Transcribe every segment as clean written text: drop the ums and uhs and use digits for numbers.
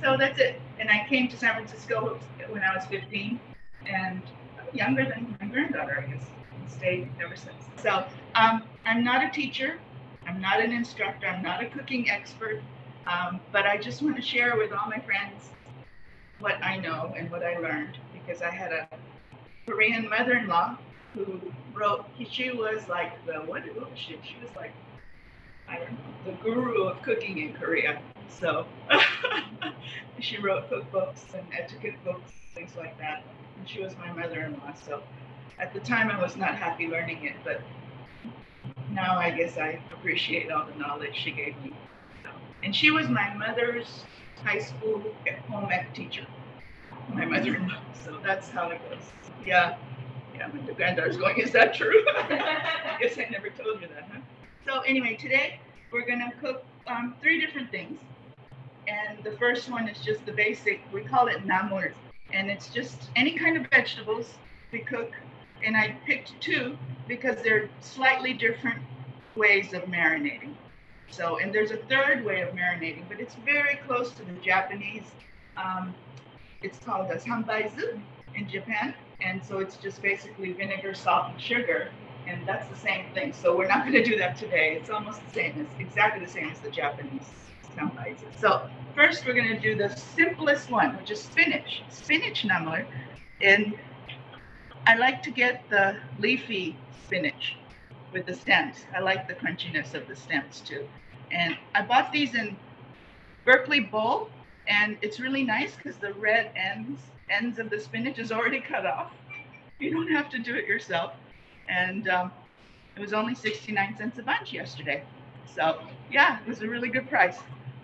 So that's it. And I came to San Francisco when I was 15, and younger than my granddaughter, I guess. And stayed ever since. So I'm not a teacher. I'm not an instructor. I'm not a cooking expert. But I just want to share with all my friends what I know and what I learned, because I had a Korean mother-in-law who wrote, she was like what was she? She was like, I don't know, the guru of cooking in Korea. So she wrote cookbooks and etiquette books, things like that. And she was my mother-in-law. So at the time I was not happy learning it, but now I guess I appreciate all the knowledge she gave me. So, and she was my mother's high school home ec teacher, my mother-in-law. So that's how it goes. Yeah, the granddaughter's going, is that true? I guess I never told you that, huh? So anyway, today we're gonna cook 3 different things. And the first one is just the basic, we call it Namul. And it's just any kind of vegetables we cook. And I picked 2 because they're slightly different ways of marinating. So, and there's a third way of marinating, but it's very close to the Japanese. It's called a sanbaizu in Japan. And so it's just basically vinegar, salt, and sugar. And that's the same thing. So we're not going to do that today. It's almost the same, it's exactly the same as the Japanese sanbaizu. So first we're going to do the simplest one, which is spinach namul. And I like to get the leafy spinach with the stems. I like the crunchiness of the stems too. And I bought these in Berkeley Bowl, and it's really nice because the red ends of the spinach is already cut off. You don't have to do it yourself. And it was only 69 cents a bunch yesterday. So yeah, it was a really good price.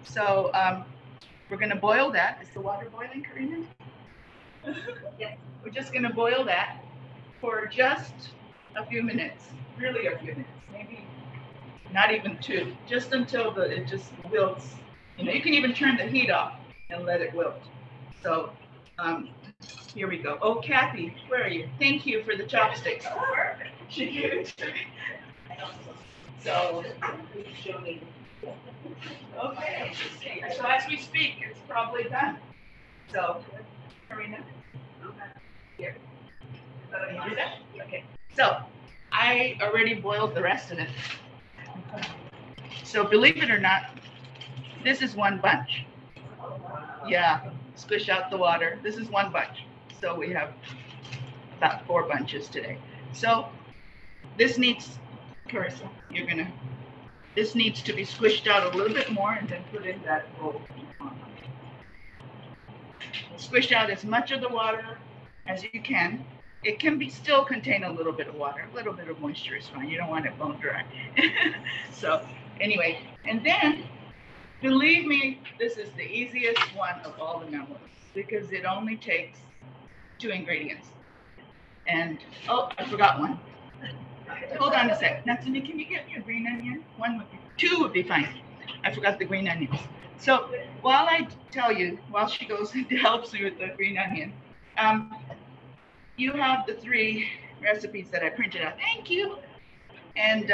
So we're gonna boil that. Is the water boiling, Karina? Yes. We're just gonna boil that for just a few minutes, really a few minutes, maybe not even 2, just until it just wilts. You can even turn the heat off and let it wilt. So here we go. Oh, Kathy, where are you? Thank you for the chopsticks. She gave it to me. So, okay. So as we speak, it's probably done. So, Karina, here. Can you do that? Okay. So, I already boiled the rest of it. So, believe it or not, this is one bunch. Yeah, squish out the water. This is one bunch. So we have about 4 bunches today. So this needs, Carissa, this needs to be squished out a little bit more and then put in that bowl. Squish out as much of the water as you can. It can still contain a little bit of water. A little bit of moisture is fine. You don't want it bone dry. So anyway, and then believe me, this is the easiest one of all the namuls because it only takes 2 ingredients. And, oh, I forgot one. Hold on a sec. Natsumi, can you get me a green onion? 2 would be fine. I forgot the green onions. So while I tell you, while she goes and helps me with the green onion, you have the 3 recipes that I printed out. Thank you. And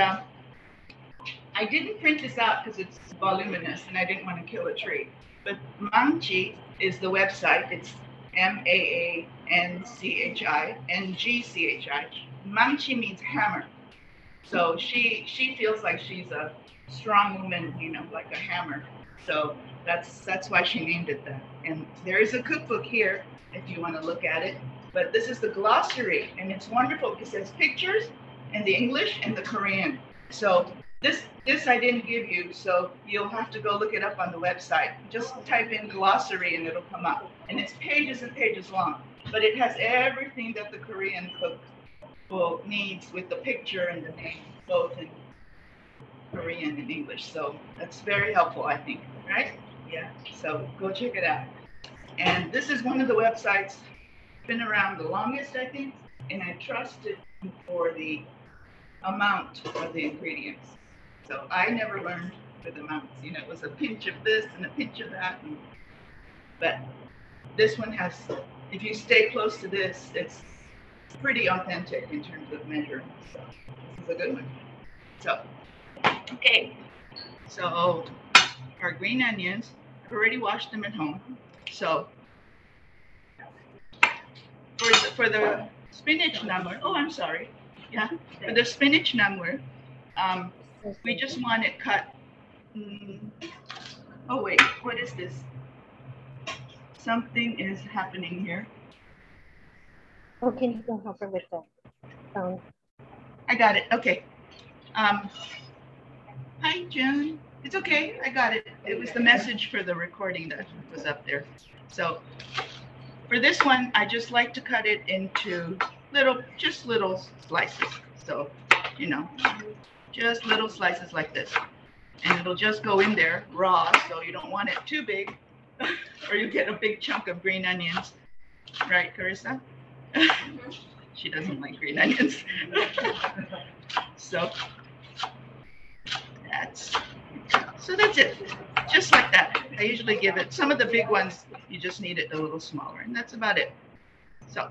I didn't print this out because it's voluminous and I didn't want to kill a tree. But Mangchi is the website. It's Maanchi, Ngchi. Mangchi means hammer. So she feels like she's a strong woman, like a hammer. So that's why she named it that. And there is a cookbook here if you want to look at it. But this is the glossary, and it's wonderful because it has pictures in the English and the Korean. So this I didn't give you, so you'll have to go look it up on the website. Just type in glossary and it'll come up. And it's pages and pages long, but it has everything that the Korean cook needs with the picture and the name, both in Korean and English. So that's very helpful, I think, right? Yeah, so go check it out. And this is one of the websites, been around the longest, I think, and I trust it for the amount of the ingredients. So I never learned with amounts. It was a pinch of this and a pinch of that. But this one has, if you stay close to this, it's pretty authentic in terms of measuring. So this is a good one. So, okay. So our green onions, I've already washed them at home. So for the spinach namul, oh, I'm sorry. Yeah, for the spinach namul, we just want it cut. Oh wait, what is this? Something is happening here. Oh, can you go help her with the phone? I got it. Okay. Hi, June. It's okay. I got it. It was the message for the recording that was up there. So for this one, I just like to cut it into just little slices. So, you know, just little slices like this. And it'll just go in there raw, so you don't want it too big, or you get a big chunk of green onions. Right, Carissa? She doesn't like green onions. So that's it. Just like that. I usually give it, some of the big ones, you just need it a little smaller, and that's about it. So,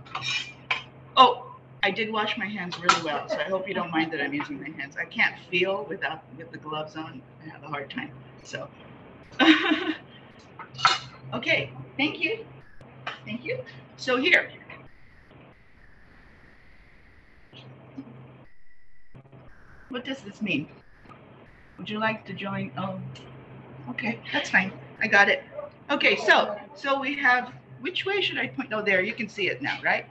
oh, I did wash my hands really well, so I hope you don't mind that I'm using my hands. I can't feel with the gloves on. I have a hard time. So, okay, thank you. Thank you. So here. What does this mean? Would you like to join? Oh, okay, that's fine. I got it. Okay, so we have, which way should I point? Oh, there, you can see it now, right?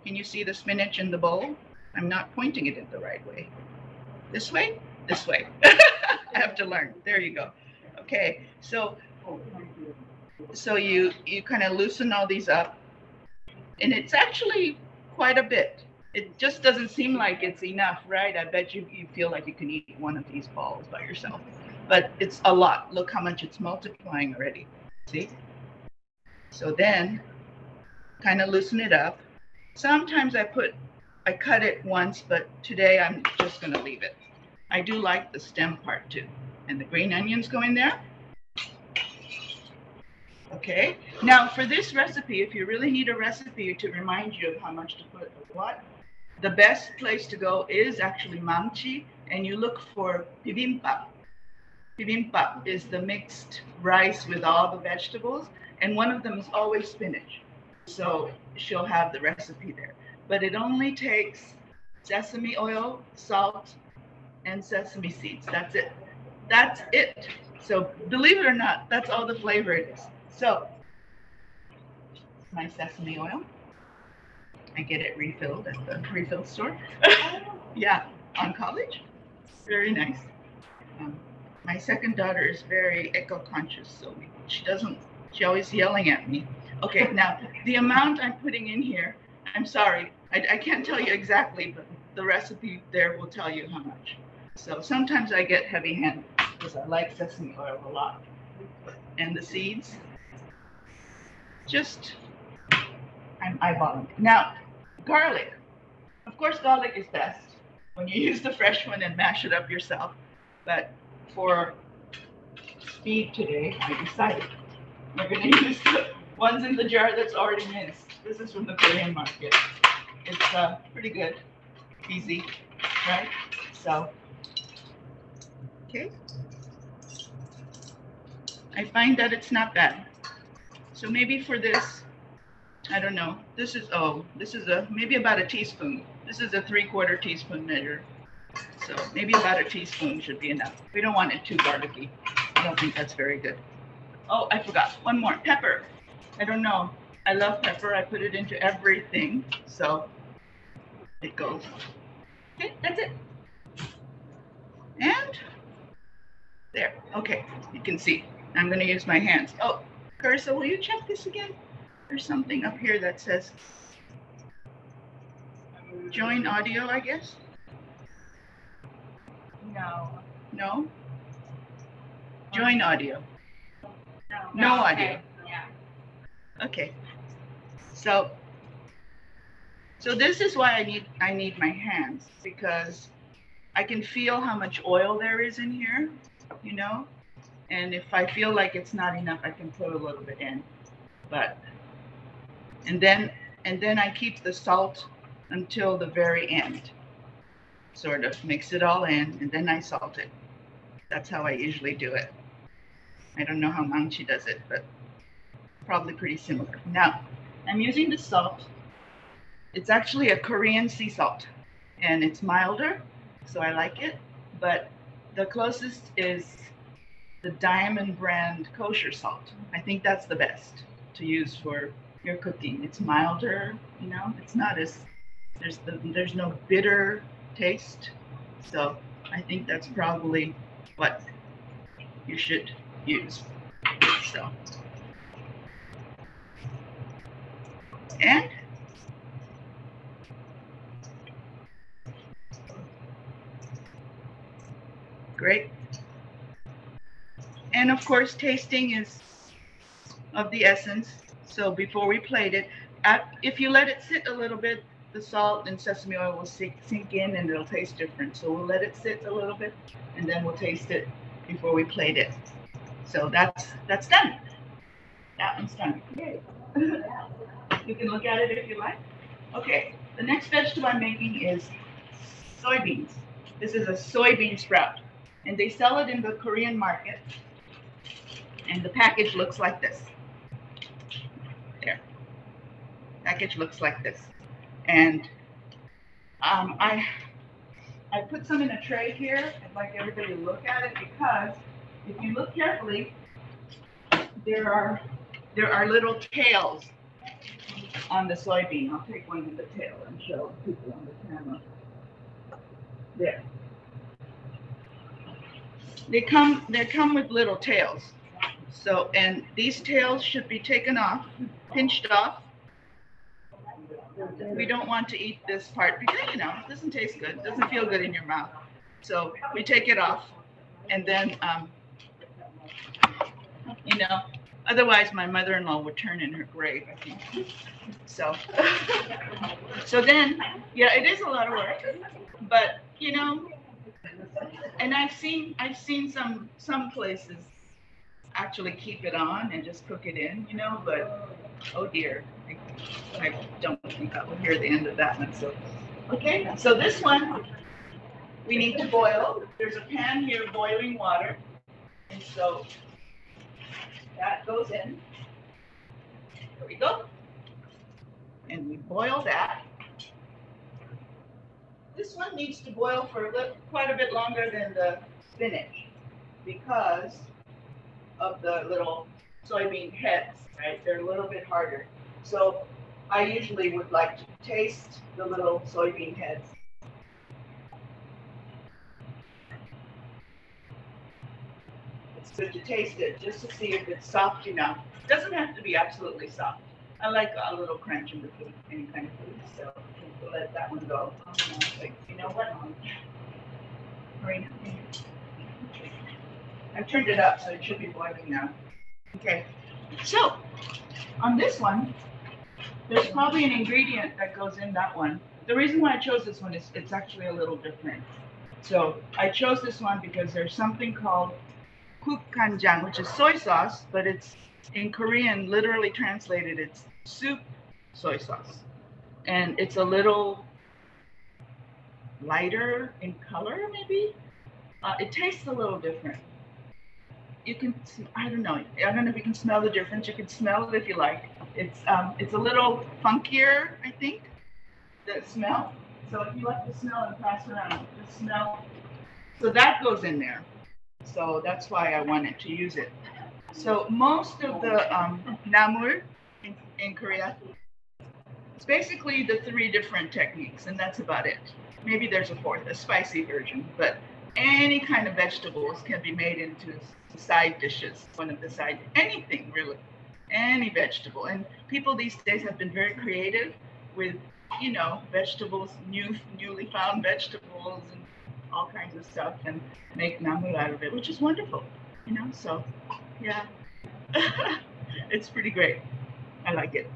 Can you see the spinach in the bowl? I'm not pointing it in the right way. This way? This way. I have to learn. There you go. Okay, so you kind of loosen all these up, and it's actually quite a bit. It just doesn't seem like it's enough, right? I bet you feel like you can eat one of these balls by yourself, but it's a lot. Look how much it's multiplying already. See? So then kind of loosen it up. Sometimes I cut it once, but today I'm just going to leave it. I do like the stem part too. And the green onions go in there. Okay. Now for this recipe, if you really need a recipe to remind you of how much to put of what, the best place to go is actually Mangchi, and you look for bibimbap. Bibimbap is the mixed rice with all the vegetables, and one of them is always spinach. So she'll have the recipe there. But it only takes sesame oil, salt, and sesame seeds. That's it. That's it. So believe it or not, that's all the flavor it is. So my sesame oil, I get it refilled at the refill store. Yeah, on college. Very nice. My second daughter is very eco-conscious, so she always yelling at me. Okay, now the amount I'm putting in here, I'm sorry, I can't tell you exactly, but the recipe there will tell you how much. So sometimes I get heavy-handed because I like sesame oil a lot. And the seeds, I'm eyeballing. Now, garlic. Of course, garlic is best when you use the fresh one and mash it up yourself. But for speed today, I decided we're going to use the ones in the jar that's already minced. This is from the Korean market. It's pretty good, easy, right? So, okay. I find that it's not bad. So maybe for this, I don't know. This is maybe about a teaspoon. This is a 3/4 teaspoon measure. So maybe about a teaspoon should be enough. We don't want it too garlicky. I don't think that's very good. Oh, I forgot. One more. Pepper. I don't know. I love pepper. I put it into everything. So it goes. Okay, that's it. And there. Okay, you can see. I'm going to use my hands. Oh, Carissa, will you check this again? There's something up here that says join audio, I guess. No. No? Join audio. No audio. Okay. Yeah. Okay. So this is why I need my hands, because I can feel how much oil there is in here, you know? And if I feel like it's not enough, I can put a little bit in. And then I keep the salt until the very end. Sort of mix it all in, and then I salt it. That's how I usually do it. I don't know how Mangchi does it, but probably pretty similar. Now, I'm using the salt. It's actually a Korean sea salt, and it's milder, so I like it. But the closest is the Diamond brand kosher salt. I think that's the best to use for your cooking. It's milder, you know. It's not as there's no bitter taste. So I think that's probably what you should use. So, and great. And of course, tasting is of the essence. So before we plate it, if you let it sit a little bit, the salt and sesame oil will sink in and it'll taste different. So we'll let it sit a little bit and then we'll taste it before we plate it. So that's done. That one's done. Yay. You can look at it if you like. Okay, the next vegetable I'm making is soybeans. This is a soybean sprout, and they sell it in the Korean market. And the package looks like this. There. Package looks like this. And I put some in a tray here. I'd like everybody to look at it because if you look carefully, there are little tails on the soybean. I'll take one with the tail and show people on the camera. There. They come with little tails. So, and these tails should be taken off, pinched off. We don't want to eat this part because, you know, it doesn't taste good. It doesn't feel good in your mouth. So we take it off and then, you know, otherwise my mother-in-law would turn in her grave, I think. So, so then, yeah, it is a lot of work, but you know, and I've seen some places actually keep it on and just cook it in, you know, but oh dear, I don't think I will hear the end of that one. So, okay, so this one we need to boil. There's a pan here boiling water, and so that goes in. There we go. And we boil that. This one needs to boil for quite a bit longer than the spinach because of the little soybean heads, right? They're a little bit harder. So I usually would like to taste the little soybean heads. It's good to taste it just to see if it's soft enough. It doesn't have to be absolutely soft. I like a little crunch in the food, any kind of food, so we'll let that one go. Like, you know what? Marina, I've turned it up, so it should be boiling now. Okay, so on this one, there's probably an ingredient that goes in that one. The reason why I chose this one is it's actually a little different. So I chose this one because there's something called Gochujang, which is soy sauce, but it's in Korean, literally translated, it's soup soy sauce. And it's a little lighter in color, maybe. It tastes a little different. You can, I don't know if you can smell the difference. You can smell it if you like. It's a little funkier, I think, the smell. So if you like the smell and pass around, the smell. So that goes in there. So that's why I wanted to use it. So most of the Namul in Korea, it's basically the 3 different techniques, and that's about it. Maybe there's a 4th, a spicy version, but any kind of vegetables can be made into side dishes. One of the side, anything really, any vegetable. And people these days have been very creative with, you know, vegetables, newly found vegetables and all kinds of stuff, and make namul out of it, which is wonderful, you know. So yeah, it's pretty great. I like it.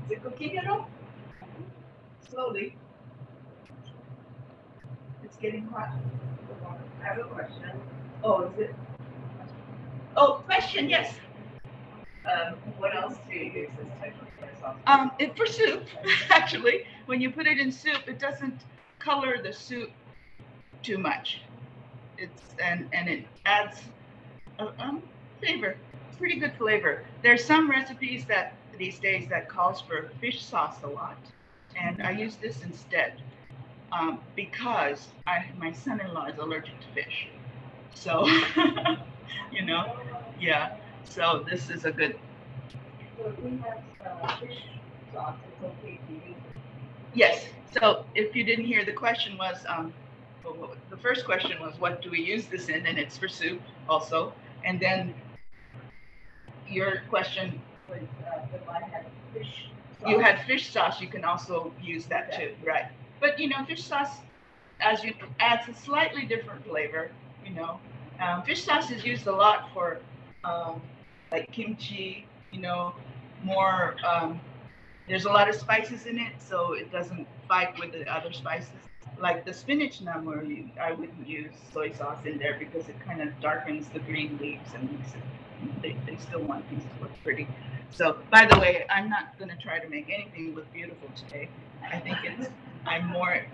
Is it cooking at all? Slowly. It's getting hot. I have a question. Oh, is it? Oh, question, yes. What else do you use this type of sauce? For soup, actually. When you put it in soup, it doesn't color the soup too much. And it adds a flavor. pretty good flavor. There's some recipes that these days that calls for fish sauce a lot, and I use this instead because my son-in-law is allergic to fish. So, you know, yeah. So this is a good. So if we have fish sauce, it's okay to use it. Yes. So if you didn't hear, the question was, the first question was, what do we use this in? And it's for soup also. And then your question Was if I had fish sauce. you had fish sauce, you can also use that too, right? But you know, fish sauce adds a slightly different flavor. You know, fish sauce is used a lot for like kimchi. You know, more. There's a lot of spices in it, so it doesn't fight with the other spices. Like the spinach namul, I wouldn't use soy sauce in there because it kind of darkens the green leaves and makes it. They still want things to look pretty. So, by the way, I'm not going to try to make anything look beautiful today. I think I'm more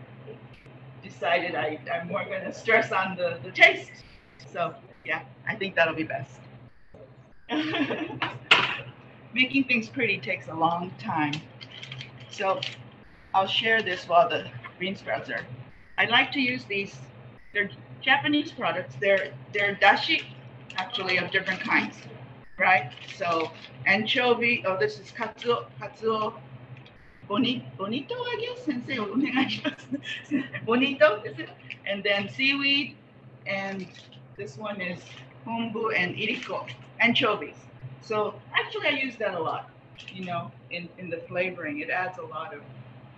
decided I'm more going to stress on the taste. So, yeah, I think that'll be best. Making things pretty takes a long time. So, I'll share this while the bean sprouts are. I like to use these. They're Japanese products. They're dashi, actually, of different kinds, right? So anchovy. Oh, this is katsuo bonito, I guess. Sensei, bonito, is it? And then seaweed, and this one is kombu and iriko, anchovies. So actually, I use that a lot. You know, in the flavoring, it adds a lot of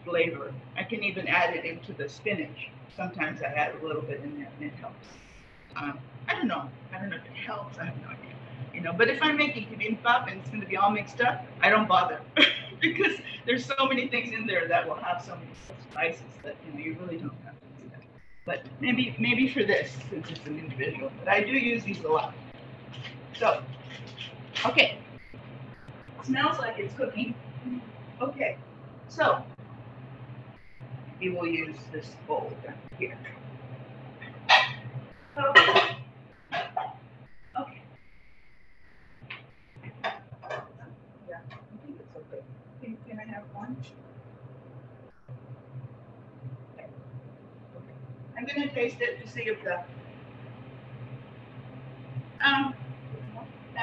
flavor. I can even add it into the spinach. Sometimes I add a little bit in there and it helps. I don't know if it helps. I have no idea. You know, but if I'm making bibimbap and it's going to be all mixed up, I don't bother because there's so many things in there that will have so many spices that you really don't have to do that. But maybe for this, since it's an individual, but I do use these a lot. So, okay, smells like it's cooking. Okay, so we will use this bowl down here. Okay. Okay. Yeah, I think it's okay. Can I have one? Okay. I'm gonna taste it to see if the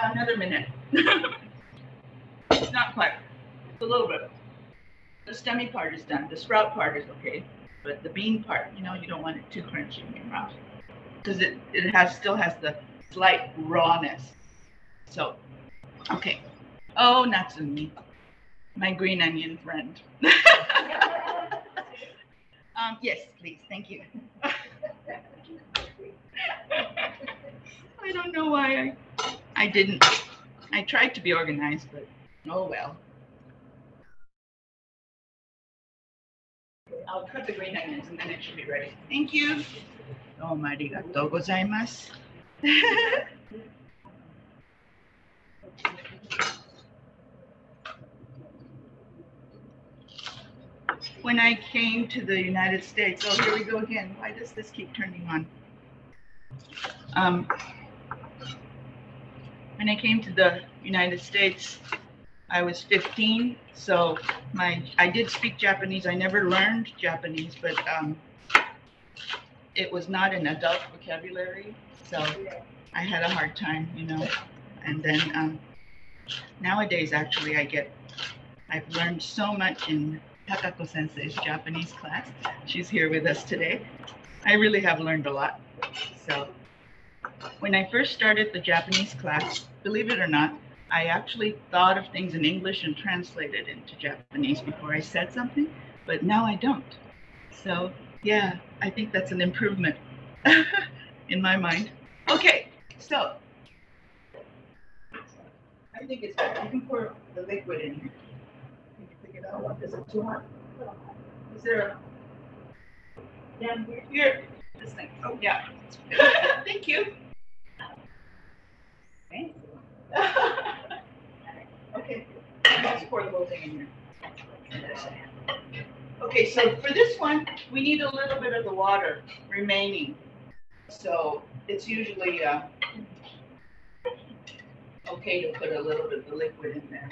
another minute. Not quite. It's a little bit. The stemmy part is done. The sprout part is okay, but the bean part, you don't want it too crunchy in your mouth because it still has the slight rawness. So, okay. Oh, Natsumi, my green onion friend. Yes, please. Thank you. I don't know why I didn't. I tried to be organized, but oh well. I'll cut the green onions and then it should be ready. Thank you. Oh, arigatou gozaimasu. When I came to the United States, oh, here we go again. Why does this keep turning on? When I came to the United States, I was 15, so I did speak Japanese. I never learned Japanese, but it was not an adult vocabulary, so I had a hard time, And then nowadays, actually, I've learned so much in Takako Sensei's Japanese class. She's here with us today. I really have learned a lot. So when I first started the Japanese class, believe it or not, I actually thought of things in English and translated into Japanese before I said something, but now I don't. So yeah, I think that's an improvement in my mind. Okay, so I think it's good. You can pour the liquid in here. Can you pick it out? Is it too hot? Is there a down here? Here, this thing. Oh yeah. Thank you. Thank you. Okay, let's pour the whole thing in here. Okay, so for this one, we need a little bit of the water remaining. So it's usually, oh, okay to put a little bit of the liquid in there.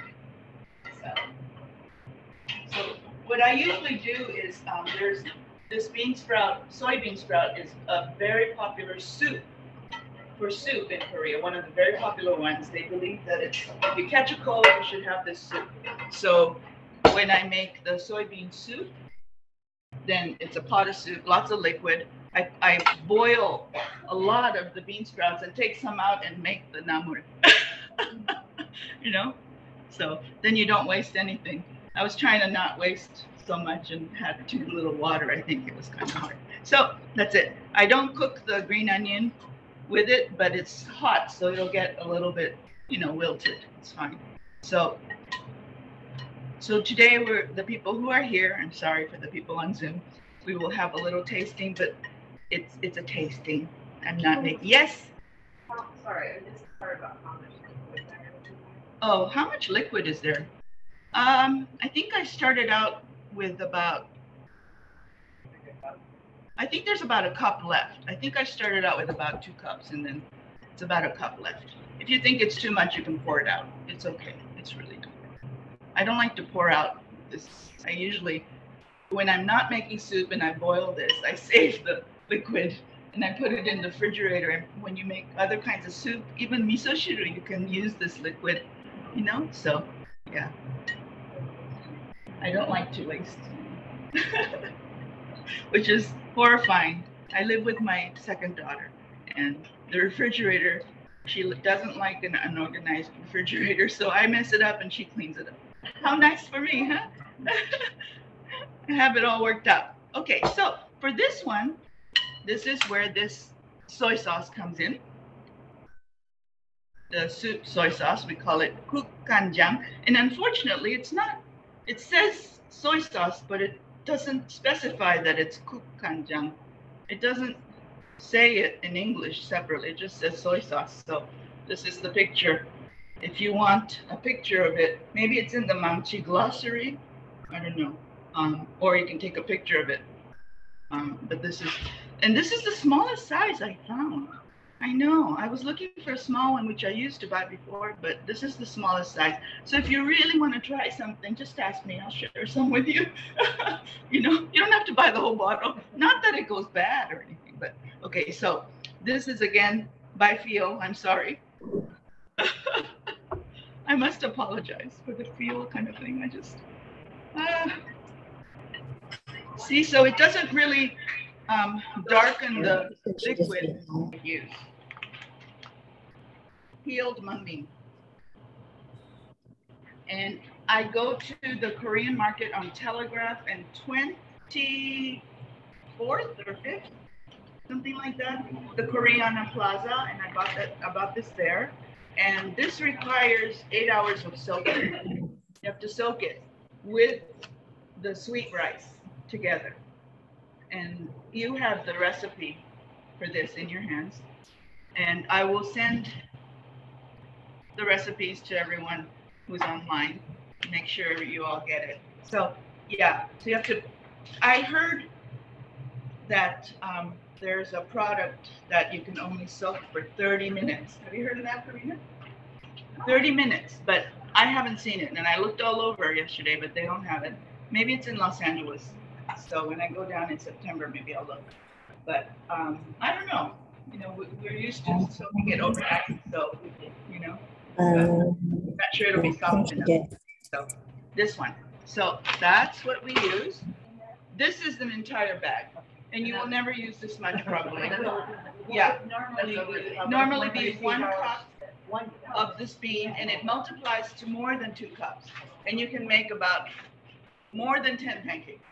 So what I usually do is there's this bean sprout, soybean sprout is a very popular soup for soup in Korea, one of the very popular ones. They believe that if you catch a cold, you should have this soup. So when I make the soybean soup, then it's a pot of soup, lots of liquid. I boil a lot of the bean sprouts and take some out and make the namul. You know, so then you don't waste anything. I was trying to not waste so much and had too little water. I think it was kind of hard. So that's it. I don't cook the green onion with it, but it's hot, so it'll get a little bit, you know, wilted. It's fine. So today the people who are here, I'm sorry for the people on Zoom, we will have a little tasting, but it's a tasting. I'm not making, yes? Oh, sorry, I missed the part about how much liquid there is. Oh, how much liquid is there? I think I started out with about, I think there's about a cup left. I think I started out with about 2 cups and then it's about a cup left. If you think it's too much, you can pour it out. It's okay. It's really good. I don't like to pour out this. I usually, when I'm not making soup and I boil this, I save the liquid and I put it in the refrigerator. And when you make other kinds of soup, even miso shiru, you can use this liquid, you know? So, yeah. I don't like to waste, which is horrifying. I live with my second daughter and the refrigerator, she doesn't like an unorganized refrigerator, so I mess it up and she cleans it up. How nice for me, huh? I have it all worked out. Okay, so for this one, this is where this soy sauce comes in. The soup soy sauce, we call it Gochujang, and unfortunately it's not. It says soy sauce, but it doesn't specify that it's Gochujang. It doesn't say it in English separately, it just says soy sauce. So this is the picture. If you want a picture of it, maybe it's in the Manchi Glossary, I don't know, or you can take a picture of it. But this is the smallest size I found. I know, I was looking for a small one, which I used to buy before, but this is the smallest size. So if you really want to try something, just ask me, I'll share some with you. You know, you don't have to buy the whole bottle. Not that it goes bad or anything, but okay, so this is again by feel, I'm sorry. I must apologize for the feel kind of thing. I just, see, so it doesn't really darken the liquid use. Peeled mung bean. And I go to the Korean market on Telegraph and 24th or 5th, something like that, the Koreana Plaza, and I bought this there. And this requires 8 hours of soaking. You have to soak it with the sweet rice together. And you have the recipe for this in your hands. And I will send the recipes to everyone who's online. Make sure you all get it. So yeah, so you have to, I heard that there's a product that you can only soak for 30 minutes. Have you heard of that, Karina? 30 minutes, but I haven't seen it. And I looked all over yesterday, but they don't have it. Maybe it's in Los Angeles. So when I go down in September, maybe I'll look. But I don't know. You know, we're used to soaking it overnight, so, you know, I'm not sure it'll be soft enough. So this one. So that's what we use. This is an entire bag. And you will never use this much probably. Yeah, normally be 1 cup of this bean, and it multiplies to more than 2 cups. And you can make about more than 10 pancakes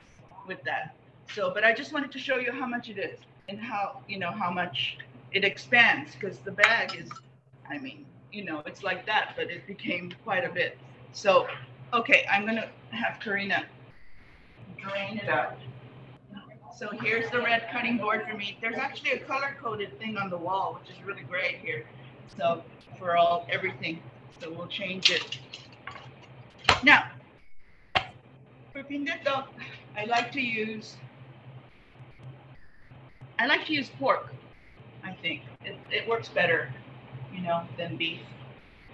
with that. So, but I just wanted to show you how much it is and how, you know, how much it expands, because the bag is, I mean, you know, it's like that, but it became quite a bit. So, okay, I'm gonna have Karina drain it out. So here's the red cutting board for me. There's actually a color-coded thing on the wall, which is really great here. So for everything, so we'll change it. Now, for Bindaeduk, I like to use pork. I think it works better, you know, than beef.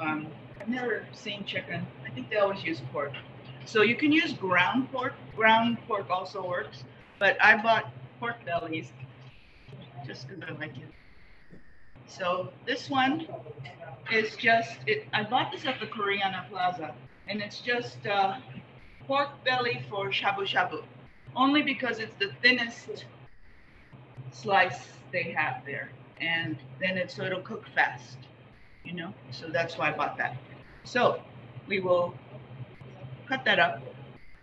I've never seen chicken. I think they always use pork. So you can use ground pork. Ground pork also works, but I bought pork bellies just because I like it. So this one is just, I bought this at the Koreana Plaza, and it's just pork belly for shabu-shabu, only because it's the thinnest slice they have there, and then so it'll cook fast, you know, so that's why I bought that. So we will cut that up.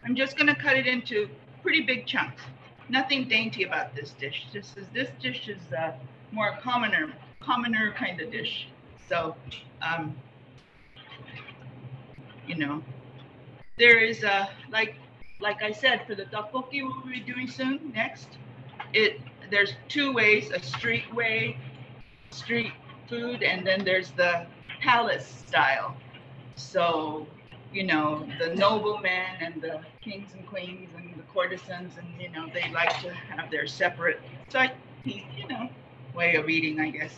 I'm just going to cut it into pretty big chunks. Nothing dainty about this dish. This dish is more commoner kind of dish. So, you know, there is like I said, for the Deokbokki we'll be doing soon next. There's two ways: a street food, and then there's the palace style. So, you know, the noblemen and the kings and queens and the courtesans, and you know, they like to have their separate, you know, way of eating, I guess.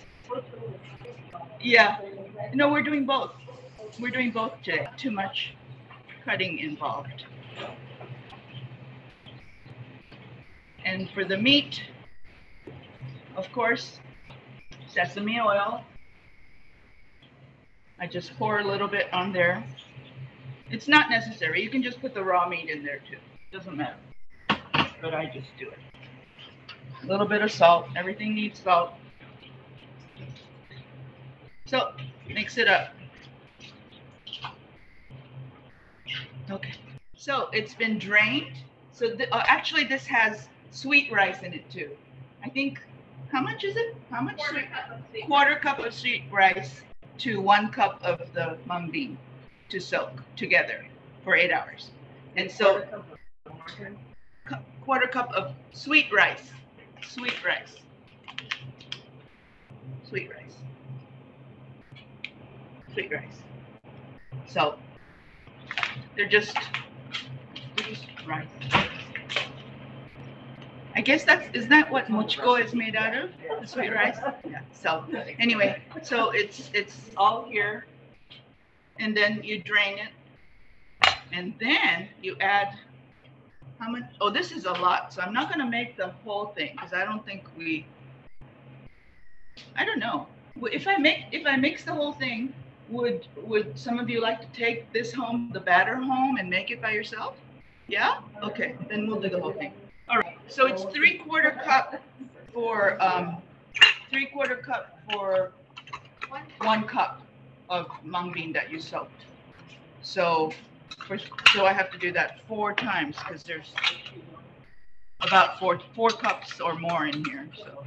Yeah. No, we're doing both. We're doing both today. Too much cutting involved. And for the meat, of course, sesame oil. I just pour a little bit on there. It's not necessary. You can just put the raw meat in there too. Doesn't matter. But I just do it. A little bit of salt. Everything needs salt. So mix it up. Okay. So it's been drained. So actually this has sweet rice in it too. I think, how much is it? How much? Quarter cup of sweet rice to 1 cup of the mung bean to soak together for 8 hours. And so quarter cup of sweet rice. So they're just rice. I guess isn't that what muchko is made out of? The sweet rice? Yeah. So anyway, so it's all here, and then you drain it, and then you add how much? Oh, this is a lot, so I'm not going to make the whole thing because I don't think I don't know. If I mix the whole thing, would some of you like to take this home, the batter home, and make it by yourself? Yeah? Okay, then we'll do the whole thing. All right, so it's 3/4 cup for 1 cup of mung bean that you soaked. So I have to do that 4 times because there's about four cups or more in here. So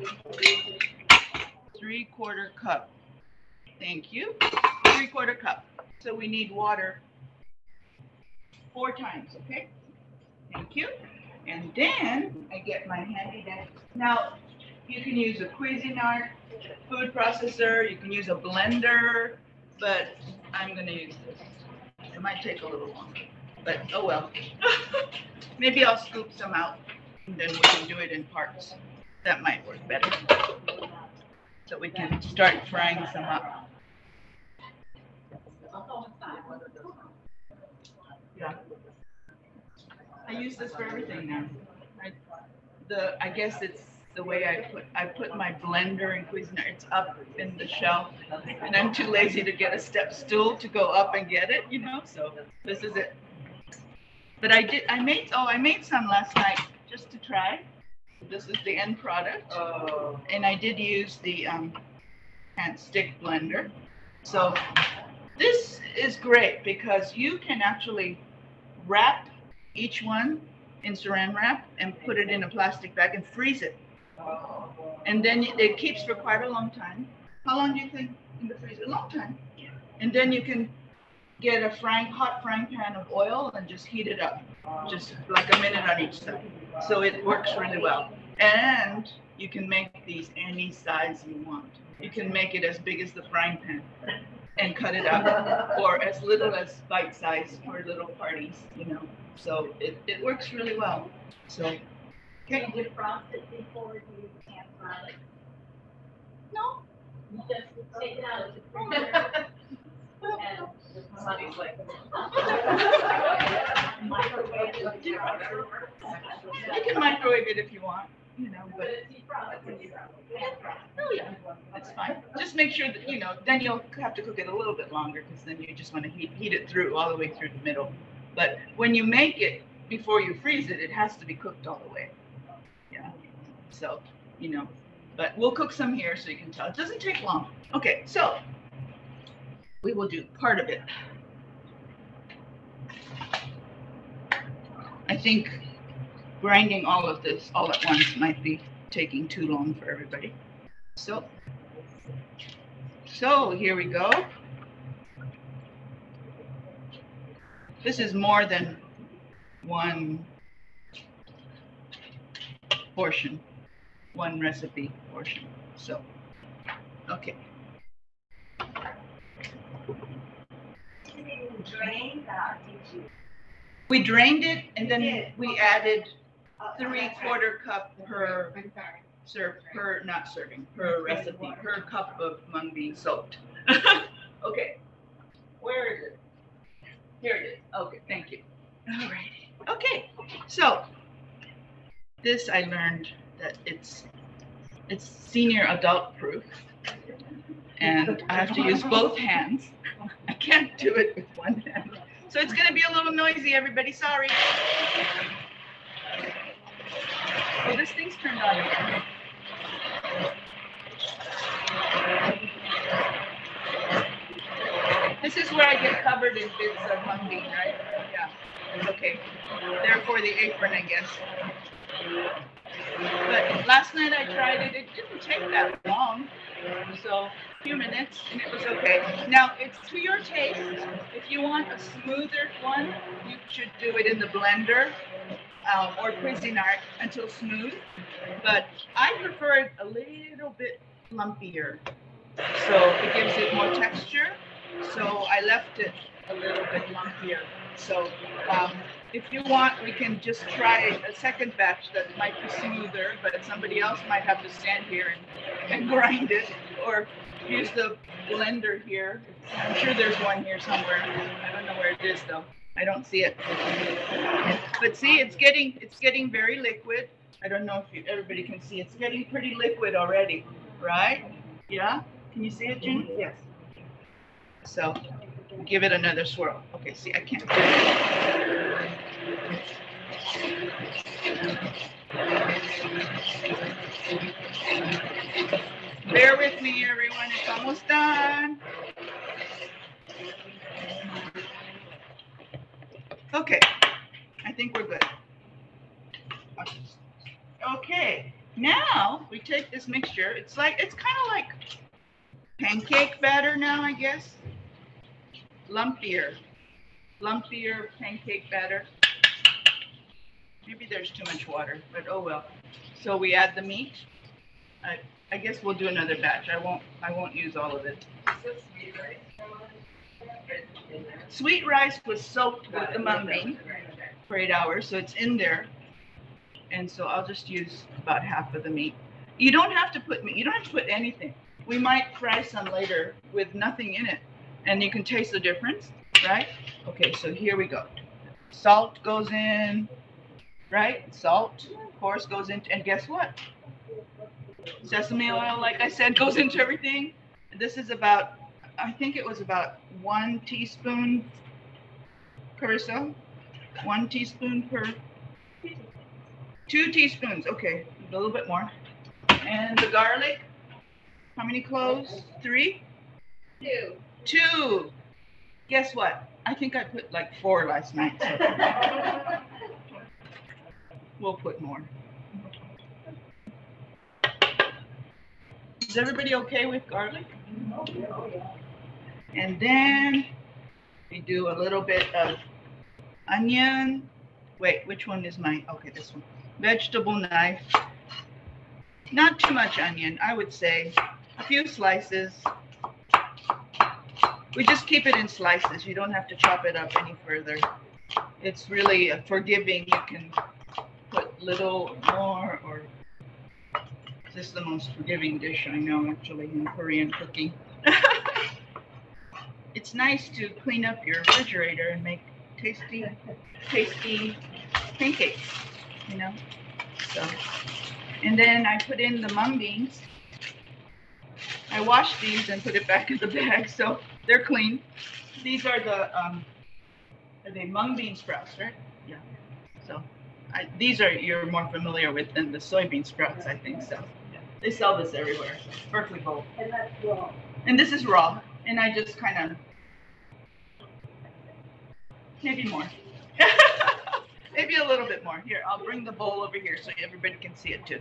3/4 cup. Thank you. 3/4 cup. So we need water 4 times, okay? Thank you. And then I get my handy dandy. Now, you can use a Cuisinart food processor, you can use a blender, but I'm going to use this. It might take a little longer, but oh well. Maybe I'll scoop some out, and then we can do it in parts. That might work better. So we can start frying some up. Yeah. I use this for everything now. I guess it's the way I put my blender in Cuisinart. It's up in the shelf, and I'm too lazy to get a step stool to go up and get it, you know. So this is it. But I made some last night just to try. This is the end product, and I did use the hand stick blender. So this is great because you can actually wrap each one in saran wrap and put it in a plastic bag and freeze it. And then it keeps for quite a long time. How long do you think in the freezer? A long time. And then you can get a hot frying pan of oil and just heat it up, just like a minute on each side. So it works really well. And you can make these any size you want. You can make it as big as the frying pan and cut it up, or as little as bite size for little parties, you know. So it works really well. So, okay. You frost it before you can fry it? No. You just take it out of the freezer. And Sunny's like, You can microwave it if you want, you know, but oh yeah, that's fine. Just make sure that, you know, then you'll have to cook it a little bit longer because then you just want to heat it through all the way through the middle. But when you make it before you freeze it, it has to be cooked all the way. Yeah. So, you know, but we'll cook some here so you can tell. It doesn't take long. Okay, so we will do part of it. I think grinding all of this all at once might be taking too long for everybody. So here we go. This is more than one portion, one recipe portion. So, okay. drain that, did you? We drained it and then we added 3/4 cup per recipe, per cup of mung bean soaked. Okay, where is it? Here it is. Okay, thank you. All right. Okay, so this I learned that it's senior adult proof, and I have to use both hands. I can't do it with one hand. So it's going to be a little noisy, everybody. Sorry. Oh, this thing's turned on again. This is where I get covered in bits of mung bean, right? Yeah. Okay. Therefore, the apron, I guess. But last night I tried it. It didn't take that long. So a few minutes and it was okay. Now it's to your taste. If you want a smoother one, you should do it in the blender or Cuisinart until smooth. But I prefer it a little bit lumpier. So it gives it more texture. So I left it a little bit lumpier. So if you want, we can just try a second batch that might be smoother, but somebody else might have to stand here and grind it, or use the blender here. I'm sure there's one here somewhere. I don't know where it is though. I don't see it. But see, it's getting very liquid. I don't know if everybody can see. It's getting pretty liquid already, right? Yeah? Can you see it, Jenny? Yes. So give it another swirl. Okay, see, I can't. Bear with me, everyone. It's almost done. Okay, I think we're good. Okay, now we take this mixture. It's kind of like pancake batter now, I guess. Lumpier pancake batter. Maybe there's too much water, but oh well. So we add the meat. I guess we'll do another batch. I won't use all of it. Sweet rice was soaked with the mung bean for 8 hours, so it's in there. And so I'll just use about half of the meat. You don't have to put meat. You don't have to put anything. We might fry some later with nothing in it, and you can taste the difference, right? Okay, so here we go. Salt goes in, right? Salt, of course, goes into, and guess what? Sesame oil, like I said, goes into everything. This is about, I think it was about 1 teaspoon per so. 1 teaspoon per, 2 teaspoons, okay, a little bit more. And the garlic, how many cloves? 3? 2. Guess what? I think I put like 4 last night. So. We'll put more. Is everybody okay with garlic? And then we do a little bit of onion. Wait, which one is mine? Okay, this one. Vegetable knife. Not too much onion, I would say. A few slices. We just keep it in slices. You don't have to chop it up any further. It's really forgiving. You can put little more, or this is the most forgiving dish I know actually in Korean cooking. it's nice to clean up your refrigerator and make tasty pancakes, you know. So, and then I put in the mung beans. I washed these and put it back in the bag, so they're clean. These are the are they mung bean sprouts, right? Yeah. So these are you're more familiar with than the soybean sprouts, I think. So they sell this everywhere. Berkeley Bowl. And that's raw. And this is raw, and I just kind of maybe more. Maybe a little bit more. Here, I'll bring the bowl over here so everybody can see it too.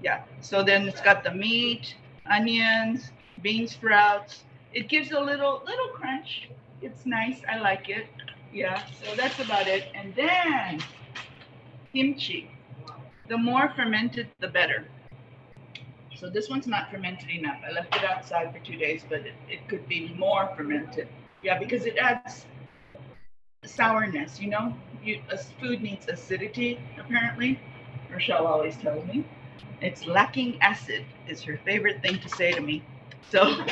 Yeah. So then it's got the meat, onions, bean sprouts. It gives a little crunch. It's nice. I like it. Yeah. So that's about it. And then kimchi. The more fermented, the better. So this one's not fermented enough. I left it outside for 2 days, but it could be more fermented. Yeah, because it adds sourness, you know. Food needs acidity, apparently. Rochelle always tells me. It's lacking acid is her favorite thing to say to me. So,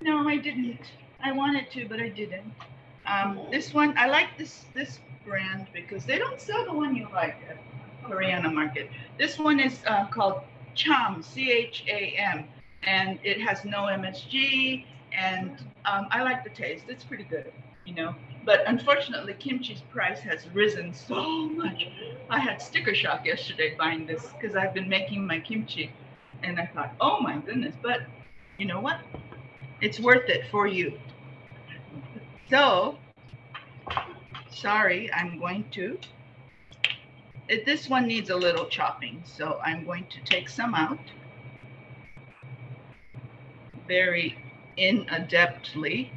no, I didn't. I wanted to, but I didn't. This one, I like this brand because they don't sell the one you like at Koreana Market. This one is called Cham, C-H-A-M, and it has no MSG, and I like the taste. It's pretty good, you know. But unfortunately, kimchi's price has risen so much. I had sticker shock yesterday buying this because I've been making my kimchi, and I thought, oh my goodness, but you know what? It's worth it for you. So, sorry, I'm going to. This one needs a little chopping, so I'm going to take some out. Very inadeptly.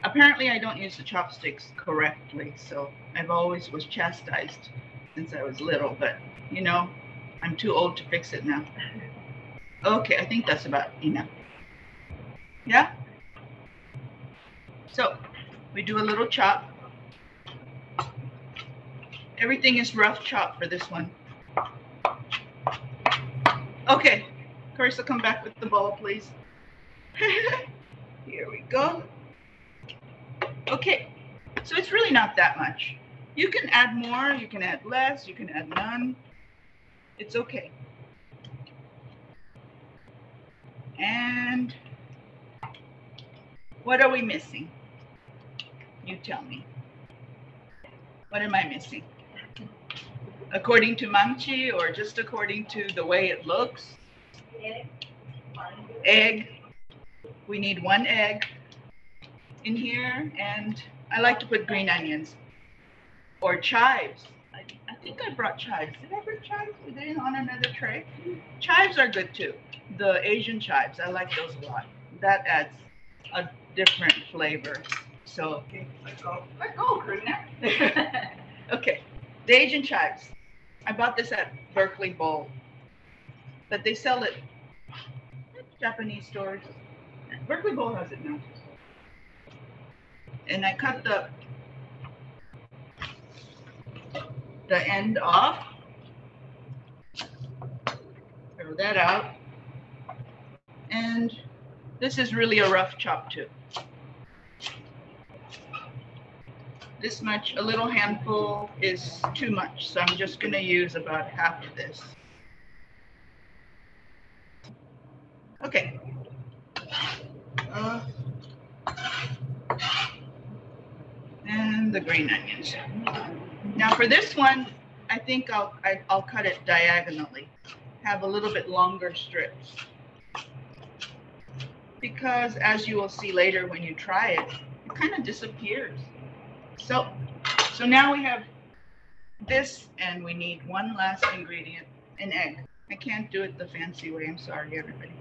Apparently, I don't use the chopsticks correctly, so I've always was chastised since I was little, but you know, I'm too old to fix it now. Okay, I think that's about enough. Yeah? So, we do a little chop. Everything is rough chop for this one. Okay, Carissa, come back with the bowl, please. Here we go. Okay, so it's really not that much. You can add more, you can add less, you can add none. It's okay. And what are we missing? You tell me. What am I missing? According to Mamchi or just according to the way it looks? Egg. We need 1 egg in here, and I like to put green onions or chives. I think I brought chives. Did I bring chives? Were they on another tray? Chives are good too. The Asian chives, I like those a lot. That adds a different flavor. So, okay, let go, Karina. Okay, the Asian chives. I bought this at Berkeley Bowl, but they sell it at Japanese stores. Berkeley Bowl has it now. And I cut the end off. Throw that out. And this is really a rough chop too. This much, a little handful is too much, so I'm just going to use about half of this. Okay. And the green onions. Now for this one, I think I'll cut it diagonally, have a little bit longer strips. Because as you will see later when you try it, it kind of disappears. So now we have this, and we need one last ingredient, an egg. I can't do it the fancy way. I'm sorry, everybody.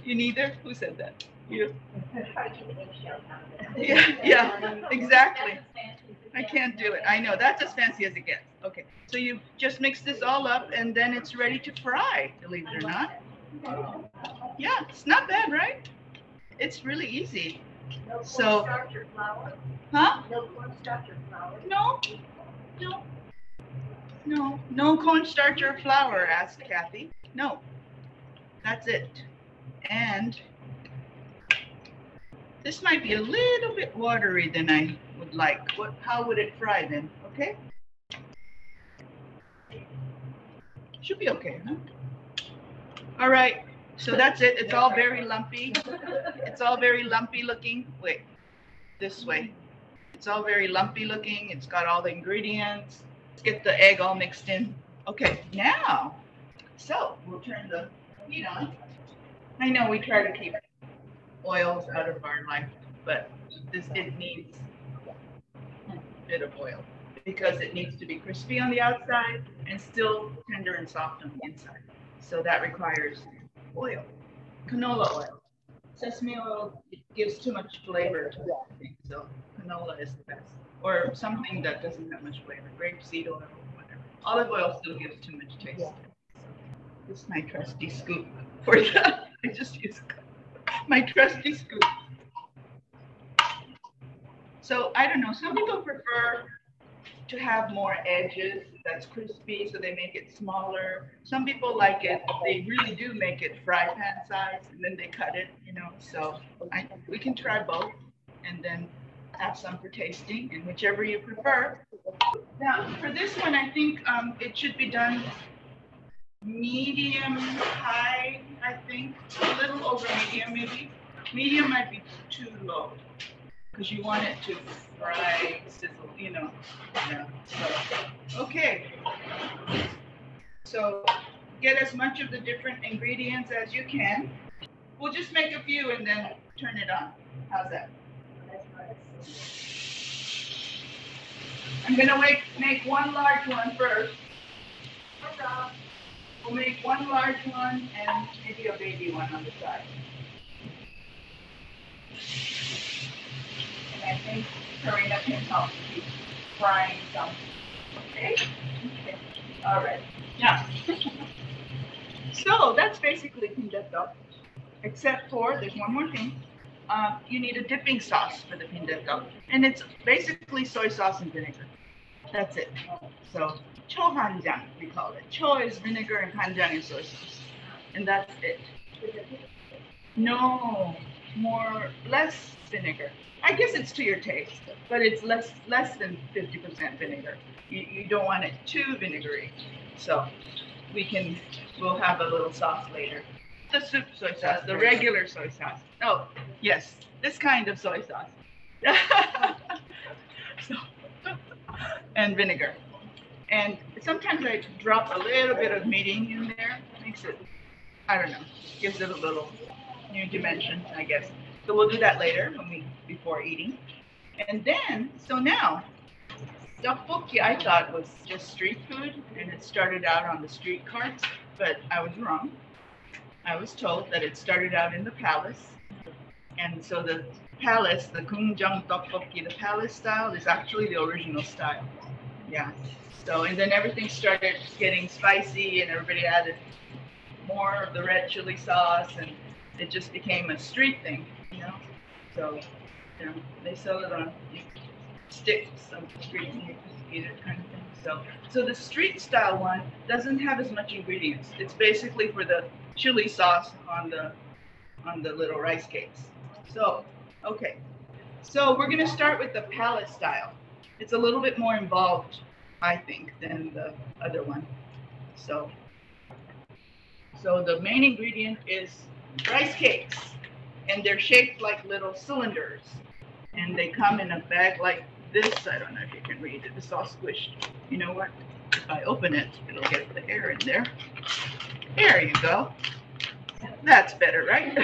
You neither? Who said that? You? Yeah, exactly. I can't do it. I know, that's as fancy as it gets. Okay, so you just mix this all up, and then it's ready to fry, believe it or not. Yeah, it's not bad, right? It's really easy. No So, cornstarch or flour? huh? No cornstarch or flour? No cornstarch or flour, asked Kathy. No, That's it. And this might be a little bit watery than I would like. How would it fry then? Okay? Should be okay, huh? All right, so that's it. It's all very lumpy. It's all very lumpy looking. Wait, this way. It's all very lumpy looking. It's got all the ingredients. Let's get the egg all mixed in. Okay, now, so we'll turn the heat on. I know we try to keep oils out of our life, but it needs a bit of oil because it needs to be crispy on the outside and still tender and soft on the inside. So that requires oil, canola oil. Sesame oil gives too much flavor to everything, so canola is the best. Or something that doesn't have much flavor, grapeseed oil, whatever. Olive oil still gives too much taste. So this is my trusty scoop for that. I just use my trusty scoop. So I don't know, some people prefer to have more edges that's crispy, so they make it smaller. Some people like it, they really do make it fry pan size and then they cut it, you know. So we can try both and then have some for tasting, and whichever you prefer. Now for this one, I think it should be done medium high, I think, a little over medium maybe. Medium might be too low because you want it to fry, sizzle, you know. Yeah. So, okay. So get as much of the different ingredients as you can. We'll just make a few and then turn it on. How's that? I'm gonna make one large one first. We'll make one large one and maybe a baby one on the side. And I think Karina can help keep frying some. Okay? Okay. All right. Yeah. So that's basically Bindaeduk, except for there's one more thing. You need a dipping sauce for the Bindaeduk, and it's basically soy sauce and vinegar. That's it. So Gochujang, we call it. Cho is vinegar and kanjang is soy sauce, and that's it. No, less vinegar. I guess it's to your taste, but it's less than 50% vinegar. You don't want it too vinegary, so we'll have a little sauce later. The soup soy sauce, the regular soy sauce. Oh, yes, this kind of soy sauce. And vinegar. And sometimes I drop a little bit of meating in there. Makes it, I don't know, gives it a little new dimension, I guess. So we'll do that later before eating. And then, so now, Deokbokki I thought was just street food, and it started out on the street carts, but I was wrong. I was told that it started out in the palace. And so the palace, the Gochujang Deokbokki, the palace style is actually the original style. Yeah. So, and then everything started getting spicy and everybody added more of the red chili sauce and it just became a street thing, you know? So, you know, they sell it on sticks on the street and you just eat it kind of thing. So the street style one doesn't have as much ingredients. It's basically for the chili sauce on the little rice cakes. So, okay. So we're gonna start with the palace style. It's a little bit more involved, I think, than the other one. So the main ingredient is rice cakes, and they're shaped like little cylinders, and they come in a bag like this. I don't know if you can read it. It's all squished. You know what? If I open it, it'll get the air in there. There you go. That's better, right?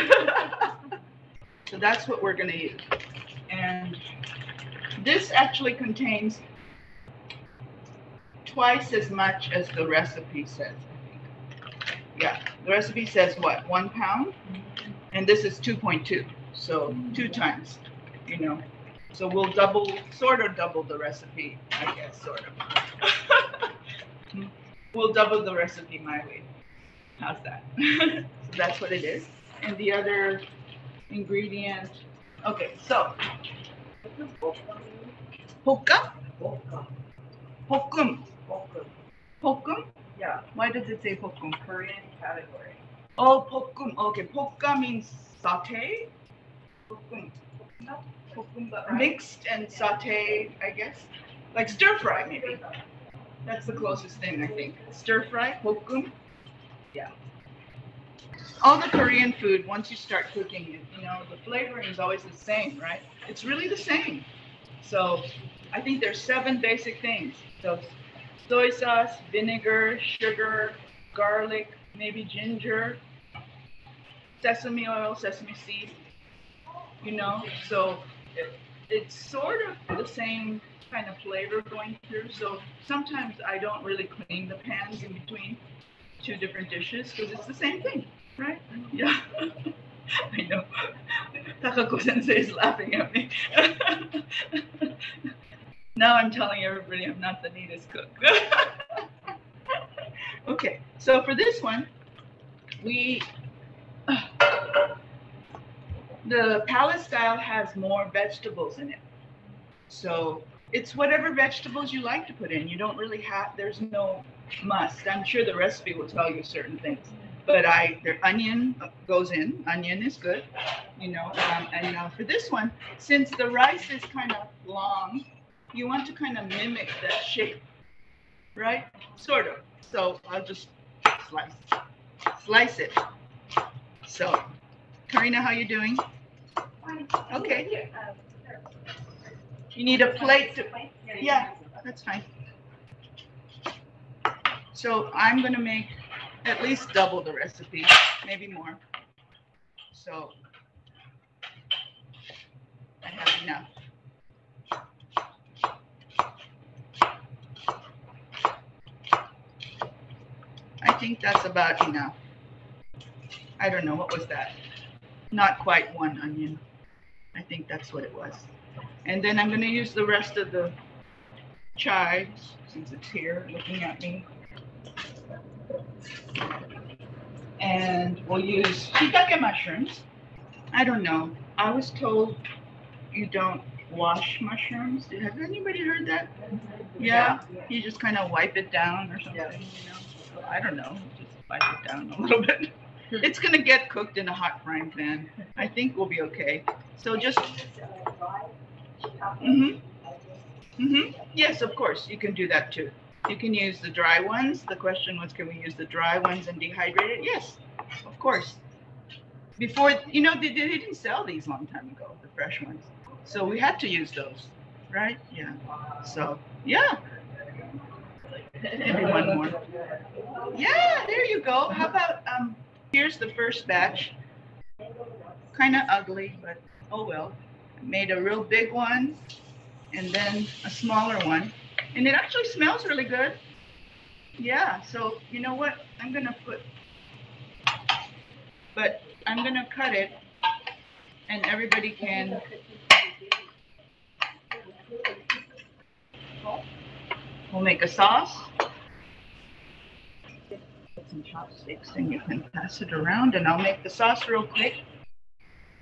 So that's what we're gonna use. And this actually contains twice as much as the recipe says, I think. Yeah, the recipe says what, 1 pound? And this is 2.2, so 2 times, you know. So we'll sort of double the recipe, I guess, sort of. We'll double the recipe my way. How's that? So that's what it is. And the other ingredient, okay, so Hokka? Hokkum. Yeah. Why does it say Hokkum? Korean category. Oh, 볶음. Okay, 볶음 means saute. 볶음. Mixed and sauteed, I guess. Like stir fry, maybe. That's the closest thing, I think. Stir fry, 볶음. Yeah. All the Korean food, once you start cooking it, you know, the flavoring is always the same, right? It's really the same. So I think there's 7 basic things. So soy sauce, vinegar, sugar, garlic, maybe ginger, sesame oil, sesame seed, you know. So it's sort of the same kind of flavor going through. So sometimes I don't really clean the pans in between 2 different dishes because it's the same thing, right? Yeah. I know. Takako sensei is laughing at me. Now I'm telling everybody I'm not the neatest cook. Okay, so for this one, the palace style has more vegetables in it. So it's whatever vegetables you like to put in. You don't really have, there's no must. I'm sure the recipe will tell you certain things. But the onion goes in. Onion is good, you know. And now for this one, since the rice is kind of long, you want to kind of mimic that shape, right? Sort of. So I'll just slice it. So, Karina, how you doing? Okay. You need a plate to, yeah, that's fine. So I'm going to make at least double the recipe, maybe more. So I have enough. I think that's about enough. I don't know, what was that? Not quite 1 onion. I think that's what it was. And then I'm going to use the rest of the chives, since it's here looking at me. And we'll use shiitake mushrooms. I don't know. I was told you don't wash mushrooms. Has anybody heard that? Yeah. You just kind of wipe it down or something, you know? I don't know. Just wipe it down a little bit. It's going to get cooked in a hot frying pan. I think we'll be okay. So just... Yes, of course. You can do that too. You can use the dry ones. The question was, can we use the dry ones and dehydrate it? Yes, of course. Before, you know, they didn't sell these a long time ago, the fresh ones. So we had to use those, right? Yeah. So, yeah. Maybe one more. Yeah, there you go. How about, here's the first batch. Kind of ugly, but oh well. I made a real big one and then a smaller one. And it actually smells really good. Yeah, so you know what? I'm going to cut it and everybody can. We'll make a sauce. Put some chopsticks and you can pass it around and I'll make the sauce real quick.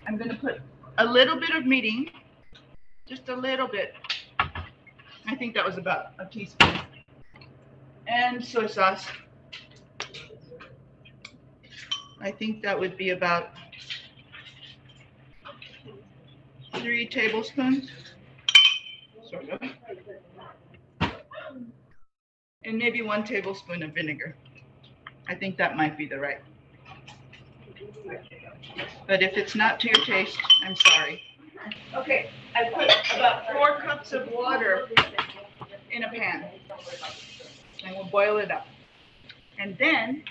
I'm going to put a little bit of meating, just a little bit. I think that was about a teaspoon. And soy sauce. I think that would be about 3 tablespoons, sort of. And maybe 1 tablespoon of vinegar. I think that might be the right. But if it's not to your taste, I'm sorry. Okay, I put about 4 cups of water in a pan. And we'll boil it up. And then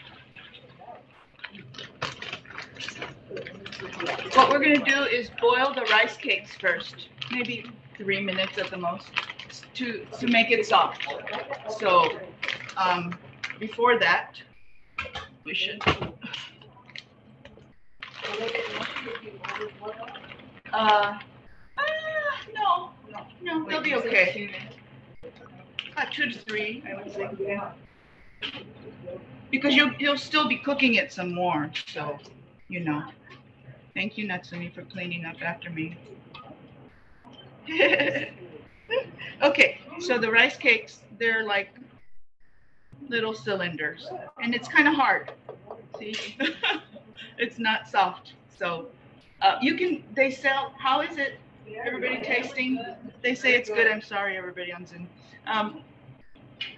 what we're going to do is boil the rice cakes first, maybe 3 minutes at the most, to make it soft. So before that, we should. No, they'll be okay. 2 to 3, I would say. Because you'll still be cooking it some more, so you know. Thank you, Natsumi, for cleaning up after me. Okay, so the rice cakes, they're like little cylinders, and it's kind of hard. See, It's not soft. So you can, they sell, how is it? Everybody tasting? They say it's good. I'm sorry, everybody on Zoom.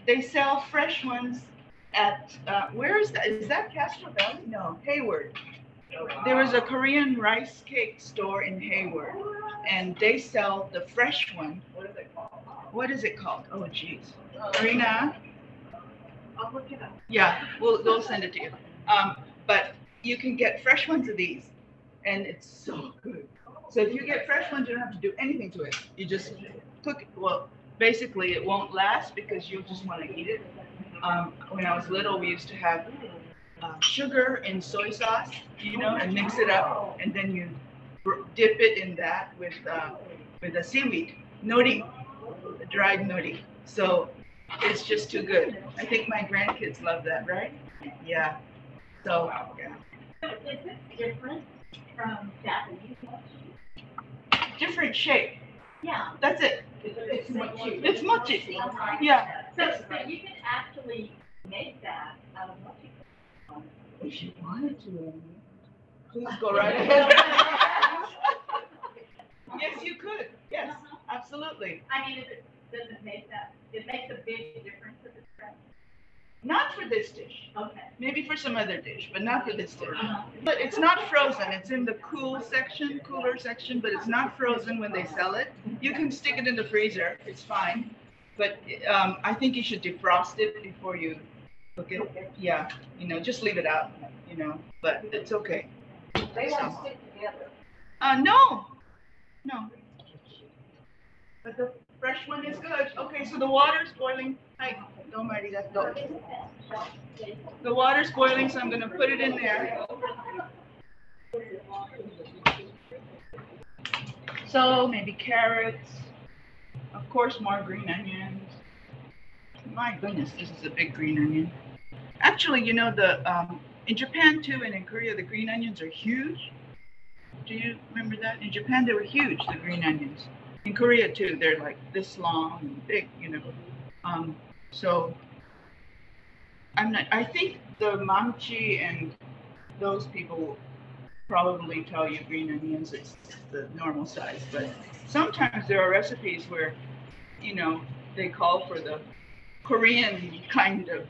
They sell fresh ones at, where is that? Is that Castro Valley? No, Hayward. There was a Korean rice cake store in Hayward, and they sell the fresh one. What is it called? What is it called? Oh, geez. Karina? I'll look it up. Yeah, we'll send it to you. But you can get fresh ones of these, and it's so good. So if you get fresh ones, you don't have to do anything to it. You just cook it. Well, basically, it won't last because you'll just want to eat it. When I was little, we used to have sugar in soy sauce, you know, and mix it up, and then you dip it in that with a seaweed, nori, dried nori. So it's just too good. I think my grandkids love that, right? Yeah. So yeah. Is it different from Japanese mochi? Different shape. Yeah. That's it. It's mochi. It's mochi. Yeah. So you can actually make that out of mochi. If you wanted to, please go right ahead. Yes, you could. Yes, absolutely. I mean, does it make that? It makes a big difference if it's fresh. Not for this dish. Okay. Maybe for some other dish, but not for this dish. But it's not frozen. It's in the cooler section, but it's not frozen when they sell it. You can stick it in the freezer. It's fine. But I think you should defrost it before you cook it. Yeah, you know, just leave it out, you know, but it's okay. They won't stick together. No. But the fresh one is good. Okay, so the water's boiling. Hi, don't worry, that's go. The water's boiling, so I'm gonna put it in there. So maybe carrots, of course, more green onions. My goodness, this is a big green onion. Actually, you know, in Japan too, and in Korea, the green onions are huge. Do you remember that? In Japan, they were huge, the green onions. In Korea too, they're like this long and big, you know. So I think the Mamchi and those people probably tell you green onions is the normal size, but sometimes there are recipes where, you know, they call for the Korean kind of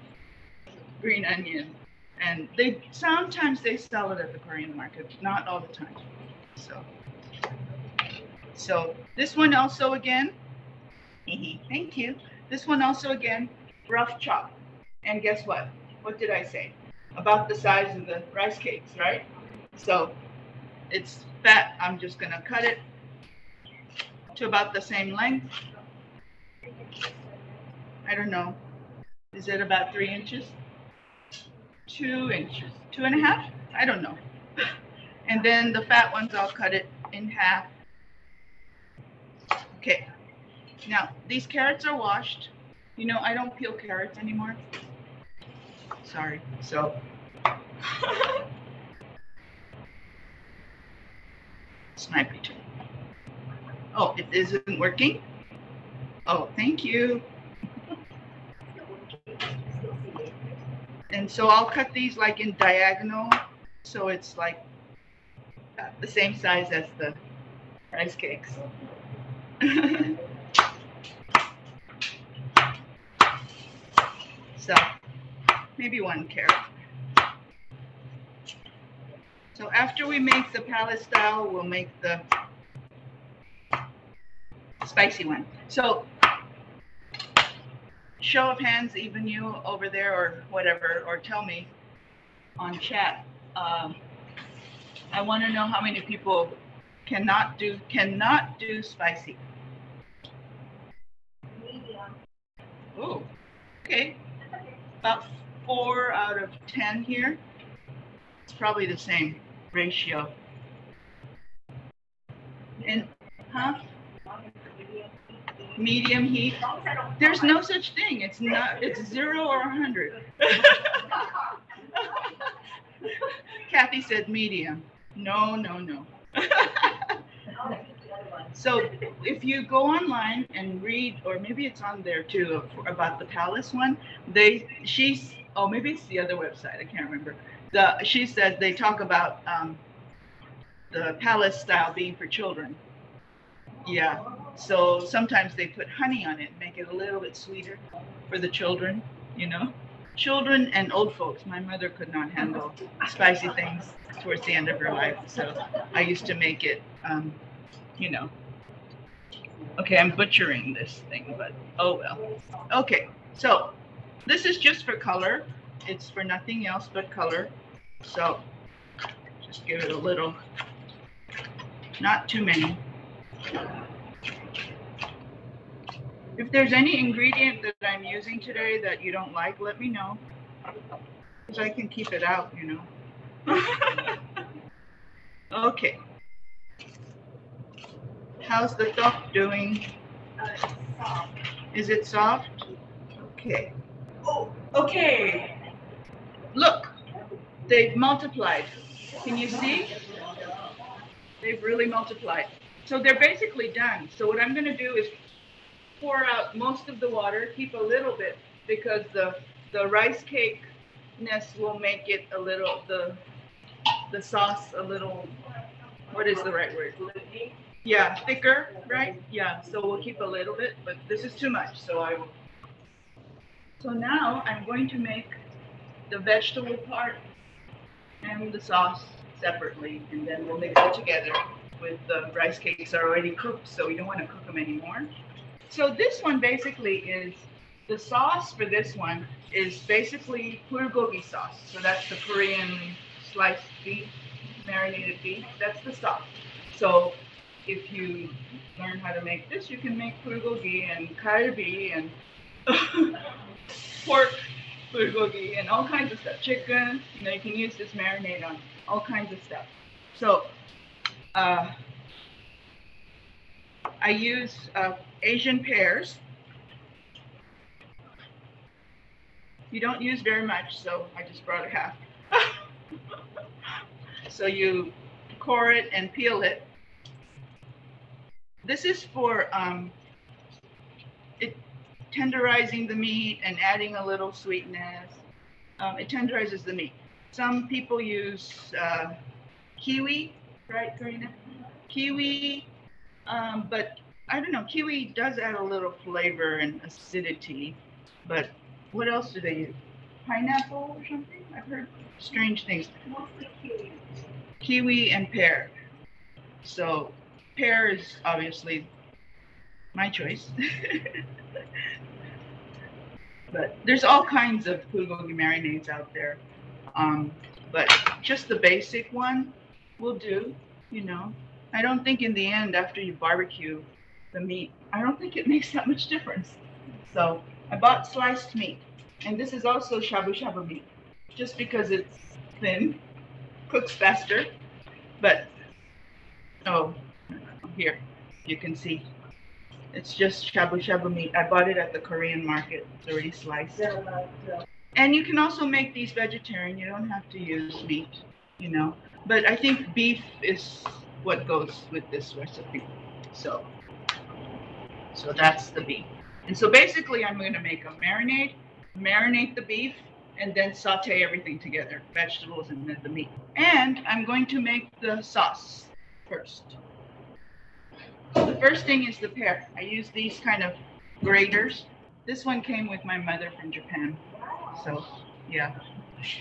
green onion, and sometimes they sell it at the Korean market, not all the time. So this one also again, thank you. This one also again, rough chop. And guess what? What did I say? About the size of the rice cakes, right? So it's fat. I'm just gonna cut it to about the same length. I don't know. Is it about 3 inches? 2 inches, 2.5? I don't know. And then the fat ones, I'll cut it in half. Okay. Now, these carrots are washed. You know, I don't peel carrots anymore. Sorry. So. Sniper too. Oh, it isn't working? Oh, thank you. And so I'll cut these like in diagonal, so it's like the same size as the rice cakes. So maybe 1 carrot. So after we make the palace style, we'll make the spicy one. So show of hands, even you over there or whatever, or tell me on chat. I want to know how many people cannot do spicy. Oh, okay. About 4 out of 10 here. It's probably the same ratio. And medium heat. There's no such thing. It's 0 or 100. Kathy said medium. No. So if you go online and read, or maybe it's on there too, about the palace one, maybe it's the other website, I can't remember. She said they talk about the palace style being for children. Yeah. So sometimes they put honey on it, make it a little bit sweeter for the children, you know. Children and old folks. My mother could not handle spicy things towards the end of her life, so I used to make it, you know. Okay, I'm butchering this thing, but oh well. Okay, so this is just for color. It's for nothing else but color. So just give it a little, not too many. If there's any ingredient that I'm using today that you don't like, let me know, because I can keep it out, you know. Okay. How's the duck doing? Soft. Is it soft? Okay. Oh, okay. Look, they've multiplied. Can you see? They've really multiplied. So they're basically done. So what I'm going to do is pour out most of the water, keep a little bit, because the rice cake-ness will make it a little, the sauce a little, what is the right word? Yeah, thicker, right? Yeah, so we'll keep a little bit, but this is too much, so I will. So now I'm going to make the vegetable part and the sauce separately, and then we'll mix it together with the rice cakes are already cooked, so we don't want to cook them anymore. So this one basically is, the sauce for this one is basically bulgogi sauce. So that's the Korean sliced beef, marinated beef, that's the sauce. So if you learn how to make this, you can make bulgogi and kalbi and pork bulgogi and all kinds of stuff. Chicken, you know, you can use this marinade on all kinds of stuff. So I use Asian pears. You don't use very much, so I just brought a half. So you core it and peel it. This is for tenderizing the meat and adding a little sweetness. It tenderizes the meat. Some people use kiwi, right, Karina? Kiwi, but I don't know, kiwi does add a little flavor and acidity, but what else do they use? Pineapple or something? I've heard strange things. Mostly kiwi. Kiwi and pear. So pear is obviously my choice. But there's all kinds of bulgogi marinades out there. But just the basic one will do, you know. I don't think in the end, after you barbecue the meat, I don't think it makes that much difference. So I bought sliced meat, and this is also shabu-shabu meat, just because it's thin, cooks faster. But, oh, here, you can see. It's just shabu-shabu meat. I bought it at the Korean market. It's already sliced. And you can also make these vegetarian. You don't have to use meat, you know. But I think beef is what goes with this recipe. So that's the beef. And so basically I'm going to make a marinate the beef, and then saute everything together, vegetables and then the meat. And I'm going to make the sauce first. The first thing is the pear. I use these kind of graters. This one came with my mother from Japan. So yeah,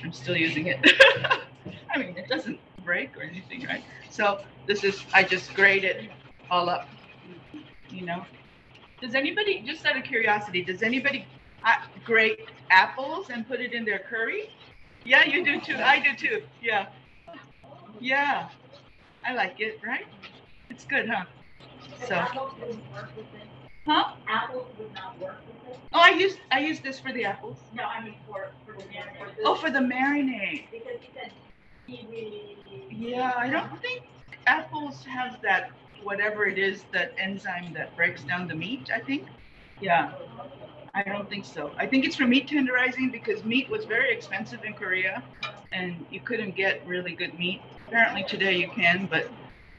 I'm still using it. I mean, it doesn't break or anything, right? So this is, I just grate it all up, you know. Does anybody, just out of curiosity, does anybody grate apples and put it in their curry? Yeah, you do too. I do too. Yeah. Yeah. I like it, right? It's good, huh? So. Apples wouldn't work with it. Huh? Apples would not work with it. Oh, I use this for the apples. No, I mean for the marinade. Oh, for the marinade. Because you said kiwi. Yeah, I don't think apples have that, whatever it is, that enzyme that breaks down the meat, I think. Yeah, I don't think so. I think it's for meat tenderizing, because meat was very expensive in Korea and you couldn't get really good meat. Apparently today you can, but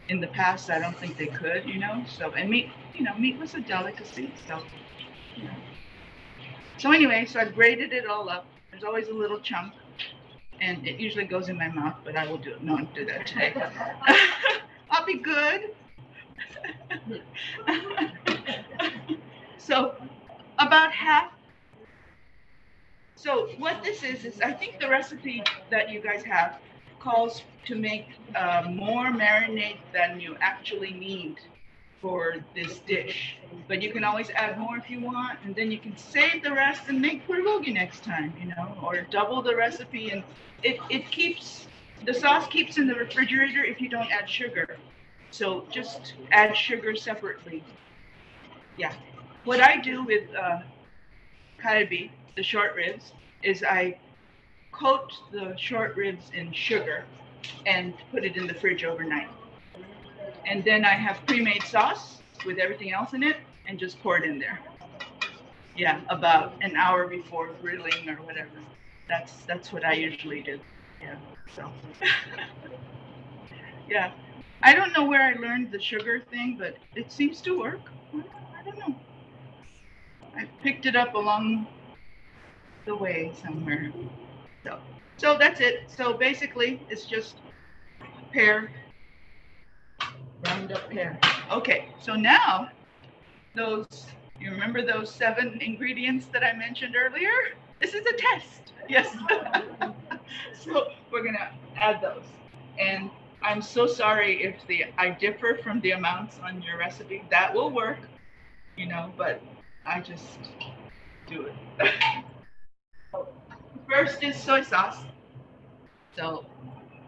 in the past I don't think they could, you know. So, and meat, you know, meat was a delicacy. So, you know. So anyway, so I've grated it all up. There's always a little chunk. and it usually goes in my mouth, but I will not do that today. I'll be good. So about half. So what this is I think the recipe that you guys have calls to make more marinade than you actually need for this dish. But you can always add more if you want, and then you can save the rest and make bulgogi next time, you know, or double the recipe. And it keeps, the sauce keeps in the refrigerator if you don't add sugar. So just add sugar separately. Yeah. What I do with kalbi, the short ribs, is I coat the short ribs in sugar and put it in the fridge overnight. And then I have pre-made sauce with everything else in it and just pour it in there. Yeah, about an hour before grilling or whatever. That's what I usually do. Yeah, so. Yeah, I don't know where I learned the sugar thing, but it seems to work. I don't know. I picked it up along the way somewhere. So that's it. So basically, it's just pear, ground up pear. Okay, so now you remember those 7 ingredients that I mentioned earlier? This is a test. Yes. So we're gonna add those. And I'm so sorry if I differ from the amounts on your recipe. That will work, you know, but I just do it. First is soy sauce. So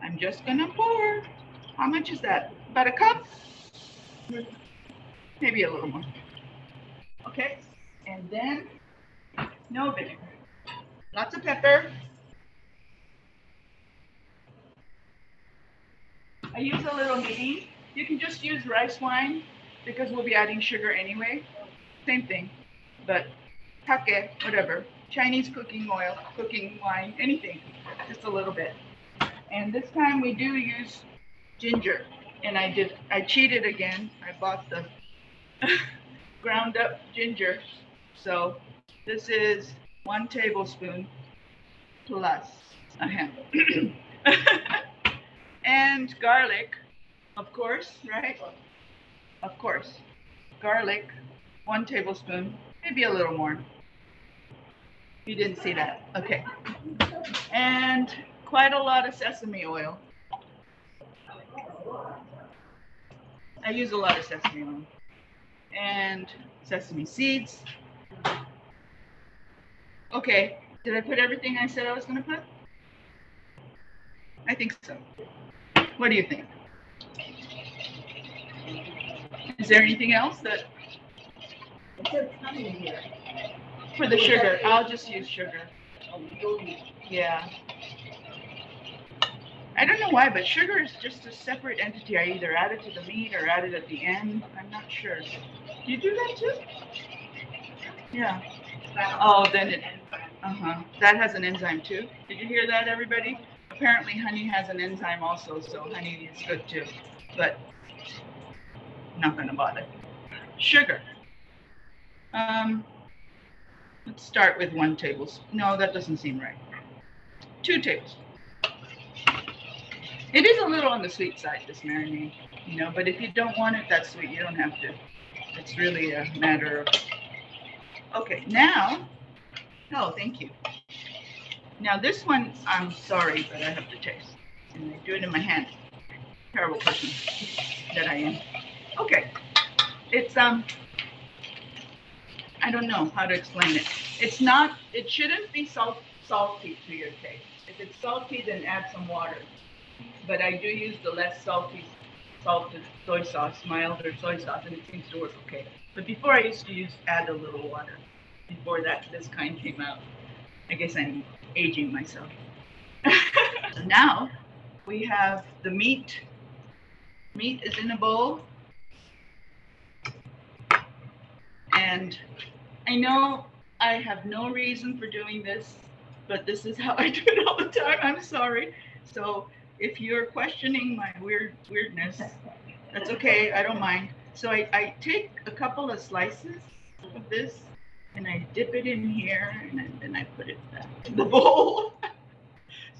I'm just gonna pour. How much is that? About a cup? Maybe a little more. Okay, and then no vinegar. Lots of pepper. I use a little mi. You can just use rice wine because we'll be adding sugar anyway. Same thing, but sake, whatever. Chinese cooking oil, cooking wine, anything, just a little bit. And this time we do use ginger. And I cheated again. I bought the ground up ginger. So this is 1 tablespoon plus a handle. And garlic, of course, right? Of course. Garlic, 1 tablespoon, maybe a little more. You didn't see that. Okay. And quite a lot of sesame oil. I use a lot of sesame oil. And sesame seeds. Okay, did I put everything I said I was going to put? I think so. What do you think? Is there anything else that? For the sugar, I'll just use sugar. Yeah. I don't know why, but sugar is just a separate entity. I either add it to the meat or add it at the end. I'm not sure. Do you do that too? Yeah. Oh, then it. That has an enzyme too. Did you hear that, everybody? Apparently, honey has an enzyme also, so honey is good too. But I'm not going to bother. Sugar. Let's start with 1 tablespoon. No, that doesn't seem right. 2 tablespoons. It is a little on the sweet side, this marinade, you know, but if you don't want it that sweet, you don't have to. It's really a matter of. Okay, now, oh, thank you. Now this one, I'm sorry, but I have to taste. And I do it in my hand. Terrible person that I am. Okay, it's, I don't know how to explain it. It's not, it shouldn't be salty to your taste. If it's salty, then add some water. But I do use the less salted soy sauce, milder soy sauce, and it seems to work okay. But before I used to add a little water. Before this kind came out. I guess I'm aging myself. Now we have the meat. Meat is in a bowl. And I know I have no reason for doing this, but this is how I do it all the time. I'm sorry. So if you're questioning my weirdness, that's okay. I don't mind. So I take a couple of slices of this and I dip it in here and then I put it back in the bowl.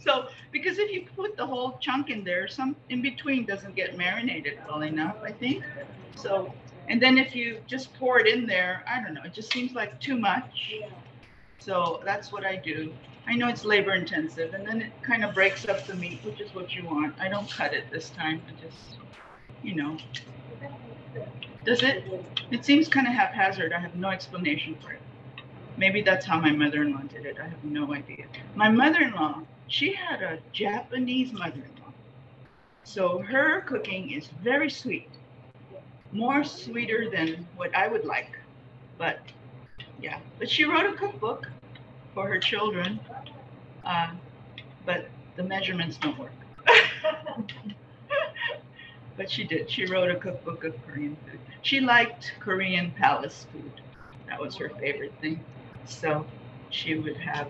So, because if you put the whole chunk in there, some in between doesn't get marinated well enough, I think. So, and then if you just pour it in there, I don't know, it just seems like too much. So that's what I do. I know it's labor intensive, and then it kind of breaks up the meat, which is what you want. I don't cut it this time. I just, you know. Does it? It seems kind of haphazard. I have no explanation for it. Maybe that's how my mother-in-law did it. I have no idea. My mother-in-law, she had a Japanese mother-in-law. So her cooking is very sweet. More sweeter than what I would like. But yeah, but she wrote a cookbook for her children. But the measurements don't work. But she did. She wrote a cookbook of Korean food. She liked Korean palace food. That was her favorite thing. So she would have,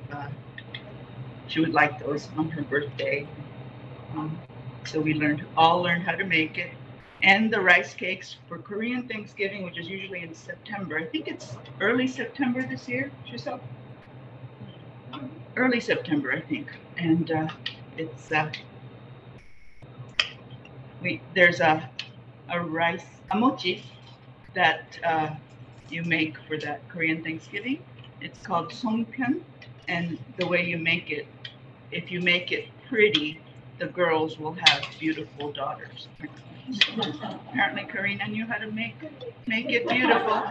she would like those on her birthday. So we all learned how to make it. And the rice cakes for Korean Thanksgiving, which is usually in September. I think it's early September this year, Shusel? Early September, I think. And it's, there's a rice, a mochi that you make for that Korean Thanksgiving. It's called songpyeon, and the way you make it, if you make it pretty, the girls will have beautiful daughters. Apparently Karina knew how to make it beautiful.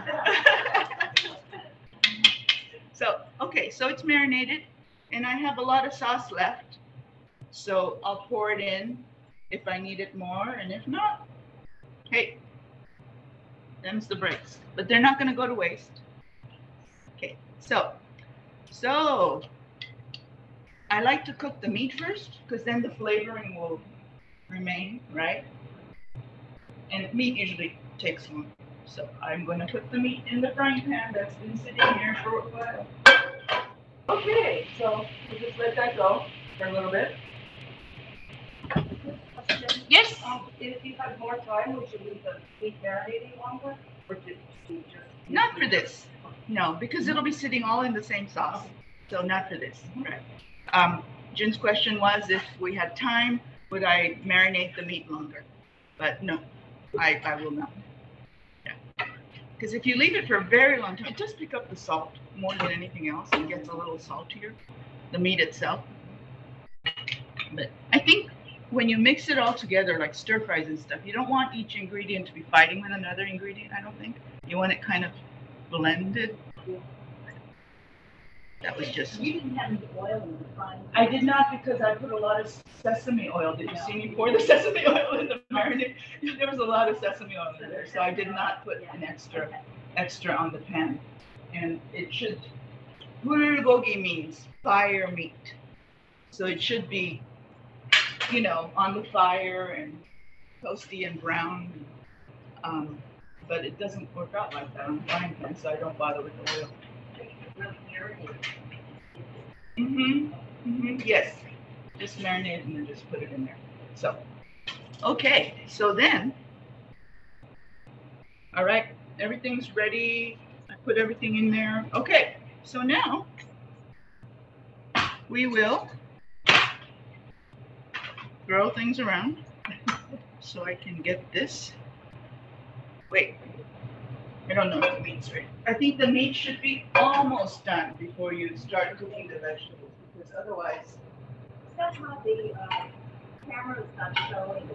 So, okay, so it's marinated, and I have a lot of sauce left. So I'll pour it in if I need it more, and if not, hey, them's the breaks. But they're not gonna go to waste. Okay, so I like to cook the meat first, because then the flavoring will remain, right? And meat usually takes long. So I'm going to put the meat in the frying pan that's been sitting here for a while. Okay, so we'll just let that go for a little bit. Yes? If you have more time, would you leave the meat marinating longer? Or did you just... Not for this. No, because it'll be sitting all in the same sauce. So not for this. Right. Jin's question was, if we had time, would I marinate the meat longer? But no, I will not. Yeah. Because if you leave it for a very long time, it does pick up the salt more than anything else. It gets a little saltier, the meat itself. But I think when you mix it all together, like stir fries and stuff, you don't want each ingredient to be fighting with another ingredient, I don't think. You want it kind of blended. That was just... You didn't have any oil in the frying pan. I did not, because I put a lot of sesame oil. Did you see me pour the sesame oil in the marinade? There was a lot of sesame oil in there, so I did not put an extra on the pan. And it should... Bulgogi means fire meat. So it should be, you know, on the fire and toasty and brown. But it doesn't work out like that on the frying pan, so I don't bother with the oil. Yes, just marinate and then just put it in there. So, okay, so then, all right, everything's ready. I put everything in there. Okay, so now we will throw things around so I can get this. Wait. I don't know if the meat's ready. I think the meat should be almost done before you start cooking the vegetables, because otherwise... That's how the camera's not showing.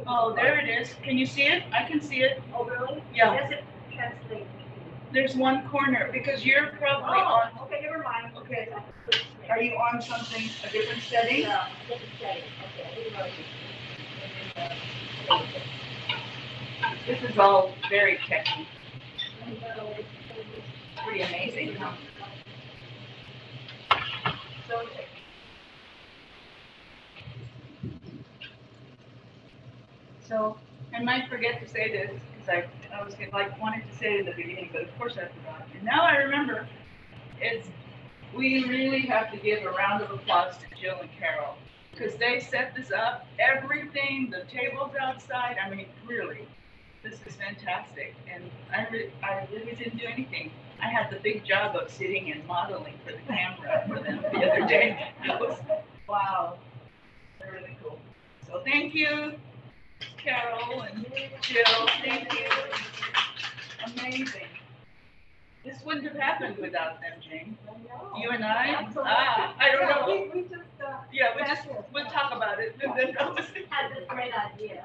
Oh, there it is. Can you see it? I can see it. Oh, really? Yeah. Does it translate? There's one corner, because you're probably on... Okay, never mind. Okay. Are you on something, a different setting? Yeah, different setting. Okay. This is all very techy. Pretty amazing, huh? So I might forget to say this, because I was like wanted to say it in the beginning, but of course I forgot. And now I remember, we really have to give a round of applause to Jill and Carol, because they set this up, everything, the tables outside. I mean, really, This is fantastic, and I really didn't do anything. I had the big job of sitting and modeling for the camera for them the other day. Wow, they're really cool. So thank you, Carol and Jill. Thank you. Amazing. This wouldn't have happened without them, Jane. You and I? I don't know. We just, We'll talk about it. And then that was had this great idea.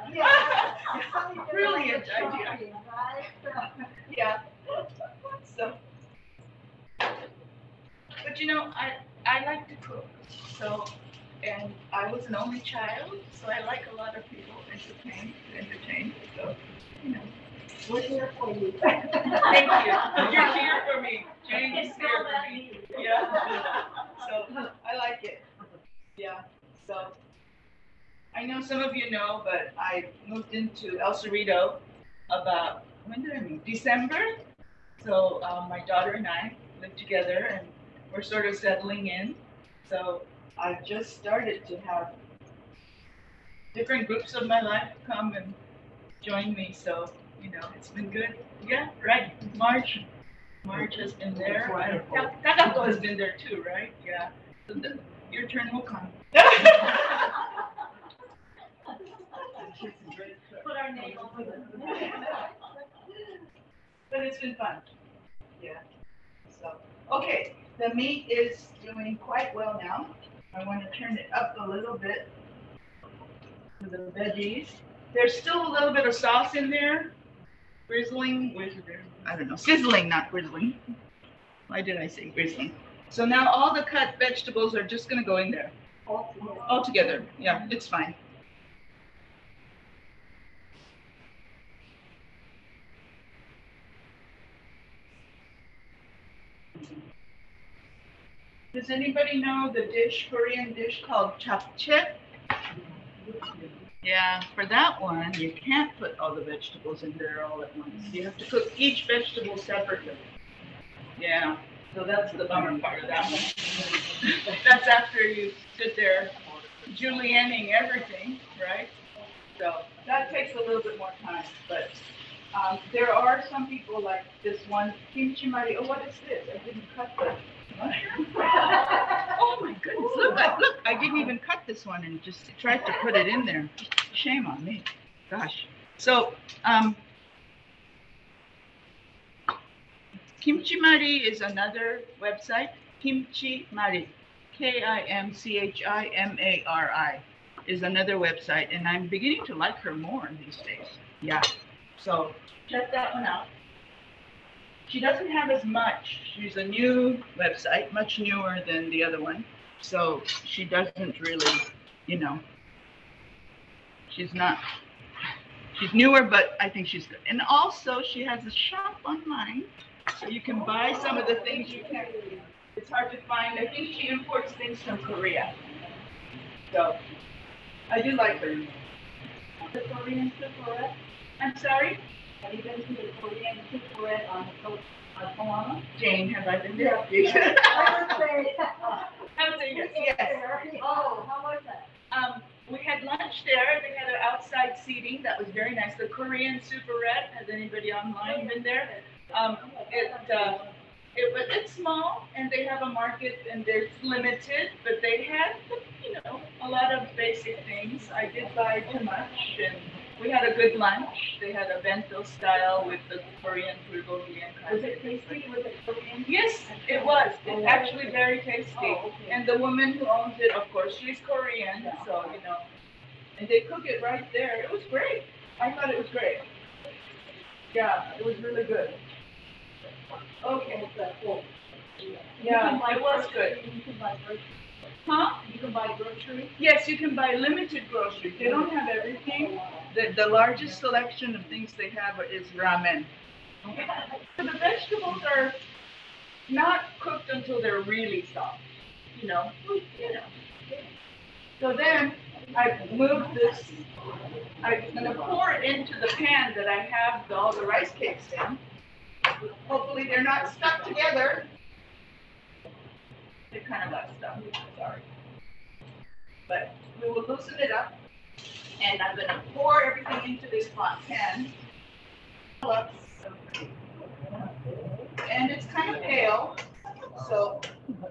Brilliant idea. Yeah. So, but you know, I like to cook. So, and I was an only child, so I like a lot of people entertain. So, you know. We're here for you. Thank you. You're here for me. Jane is here for me. Yeah. So I like it. Yeah. So I know some of you know, but I moved into El Cerrito about, when did I move? December. So my daughter and I live together and we're sort of settling in. So I just started to have different groups of my life come and join me. So, you know, it's been good. Yeah, right. March has been there. Takako has been there too, right? Yeah. So your turn will come. Put our name on it. But it's been fun. Yeah. So, okay. The meat is doing quite well now. I want to turn it up a little bit for the veggies. There's still a little bit of sauce in there. Sizzling, not grizzling. Why did I say grizzling? So now all the cut vegetables are just going to go in there. All together. Yeah, it's fine. Does anybody know the Korean dish called japchae? Yeah, for that one, you can't put all the vegetables in there all at once. You have to cook each vegetable separately. Yeah, so that's the bummer part of that one. That's after you sit there julienning everything, right? So that takes a little bit more time, but there are some people like this one, kimchi mari. Oh, what is this? I didn't cut the mushroom. Oh my goodness, look, I didn't even cut this one and just tried to put it in there. Shame on me. Gosh. So, Kimchi Mari is another website. Kimchi Mari, KIMCHIMARI is another website, and I'm beginning to like her more these days. Yeah. So check that one out. She doesn't have as much. She's a new website, much newer than the other one. So she doesn't really, you know, she's newer, but I think she's good. And also she has a shop online, so you can buy some of the things you can't, it's hard to find. I think she imports things from Korea. So I do like her. The Korean separate. I'm sorry? Have you been to the Korean separate on the coast of Hawaii? Jane, have I been there? Yeah. I would say. Yes. Oh, how was that? We had lunch there. They had an outside seating that was very nice. The Korean Superette. Has anybody online been there? It's small, and they have a market, and it's limited, but they had, you know, a lot of basic things. I did buy too much, and we had a good lunch. They had a bento style with the Korean bulgogi and Was it tasty? Was it Korean? Yes, it was. It's actually very tasty. Oh, okay. And the woman who owns it, of course, she's Korean, so, you know, and they cook it right there. It was great. I thought it was great. Yeah, it was really good. Okay. Yeah, it was good. You can buy groceries. Huh? You can buy groceries. Yes, you can buy limited groceries. They don't have everything. The largest selection of things they have is ramen. So the vegetables are not cooked until they're really soft, you know. So then I moved this. I'm going to pour it into the pan that I have all the rice cakes in. Hopefully they're not stuck together. They kind of got stuck, sorry. But we will loosen it up. And I'm going to pour everything into this hot pan. up. And it's kind of pale, so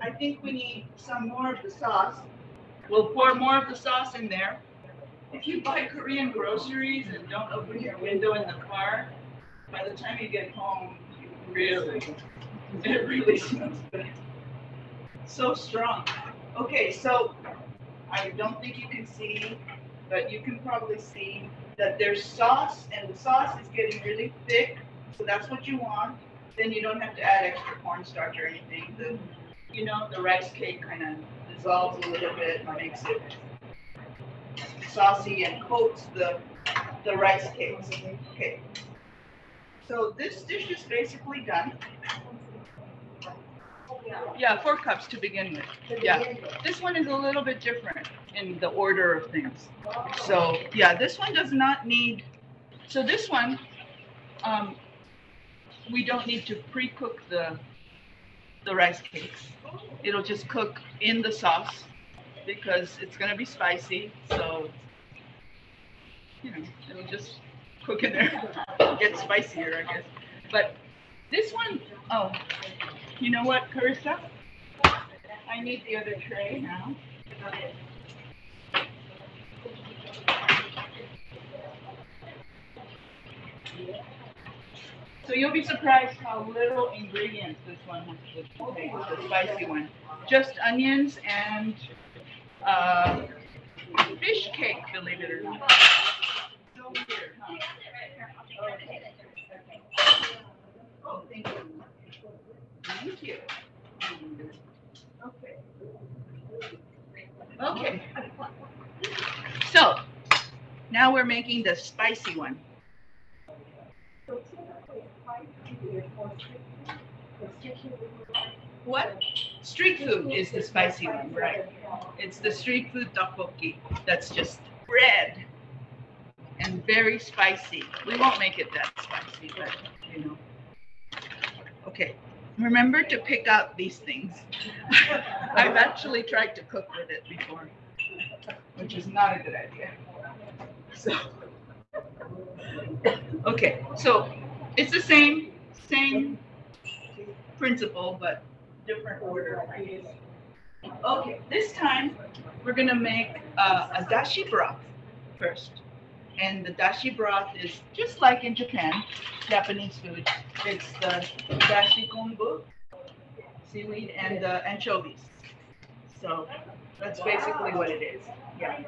I think we need some more of the sauce. We'll pour more of the sauce in there. If you buy Korean groceries and don't open your window in the car, by the time you get home, it really smells good. So strong. Okay, so I don't think you can see, but you can probably see that there's sauce, and the sauce is getting really thick, so that's what you want. Then you don't have to add extra cornstarch or anything. The rice cake kind of dissolves a little bit and makes it saucy and coats the rice cakes. Okay. So this dish is basically done. Yeah, 4 cups to begin with. Yeah, this one is a little bit different in the order of things. So yeah, this one does not need, so this one, we don't need to pre-cook the rice cakes. It'll just cook in the sauce because it's going to be spicy. So, it'll just cook in there, get spicier, I guess. But this one, oh, you know what, Carissa? I need the other tray now. So you'll be surprised how little ingredients this one has to take, the spicy one. Just onions and fish cake, believe it or not. So weird, huh? Oh, thank you. Thank you. Okay. Okay. So now we're making the spicy one. What? Street food is the spicy one, right? It's the street food Deokbokki. That's just red and very spicy. We won't make it that spicy, but Okay. Remember to pick out these things. I've actually tried to cook with it before, which is not a good idea. So, okay, so it's the same principle, but different order. Okay, this time we're gonna make a dashi broth first. And the dashi broth is just like in Japan, Japanese food. It's the dashi kombu, seaweed, and the anchovies. So that's basically what it is. Yeah.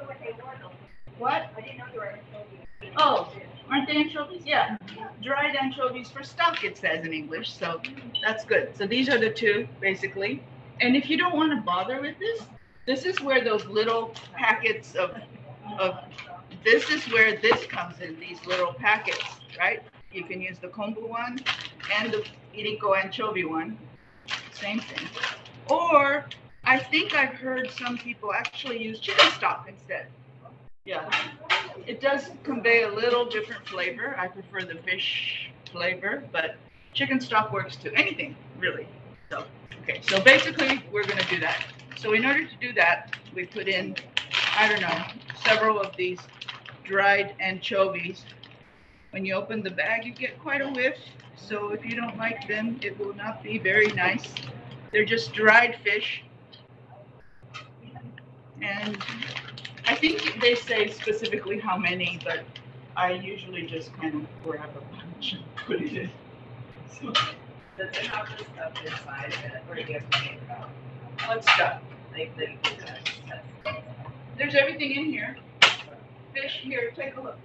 What? I didn't know there were anchovies. Oh, aren't they anchovies? Yeah. Dried anchovies for stock, it says in English. So that's good. So these are the two, basically. And if you don't want to bother with this is where those little packets of this is where this comes in, these little packets, right? You can use the kombu one and the iriko anchovy one, same thing. Or I think I've heard some people actually use chicken stock instead. Yeah, it does convey a little different flavor. I prefer the fish flavor, but chicken stock works too. Anything, really. So, okay, so basically we're gonna do that. So in order to do that, we put in, I don't know, several of these dried anchovies. When you open the bag, you get quite a whiff. So if you don't like them, it will not be very nice. They're just dried fish. And I think they say specifically how many, but I usually just kind of grab a bunch and put it in. So, does it have the stuff inside it, or do you have to take it out? what stuff? Like the There's everything in here. Fish, here, take a look.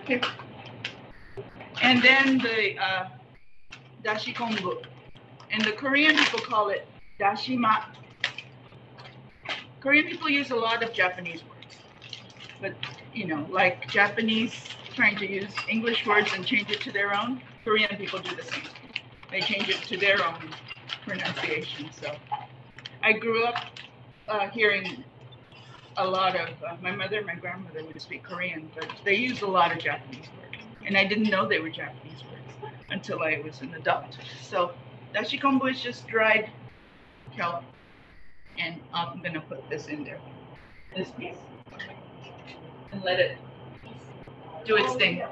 Okay. And then the dashi kombu. And the Korean people call it dashima. Korean people use a lot of Japanese words. But, like Japanese trying to use English words and change it to their own, Korean people do the same. They change it to their own pronunciation. So I grew up hearing a lot of, my mother and my grandmother would speak Korean, but they used a lot of Japanese words. And I didn't know they were Japanese words until I was an adult. So dashi kombu is just dried kelp. And I'm gonna put this in there, this piece, and let it do its thing.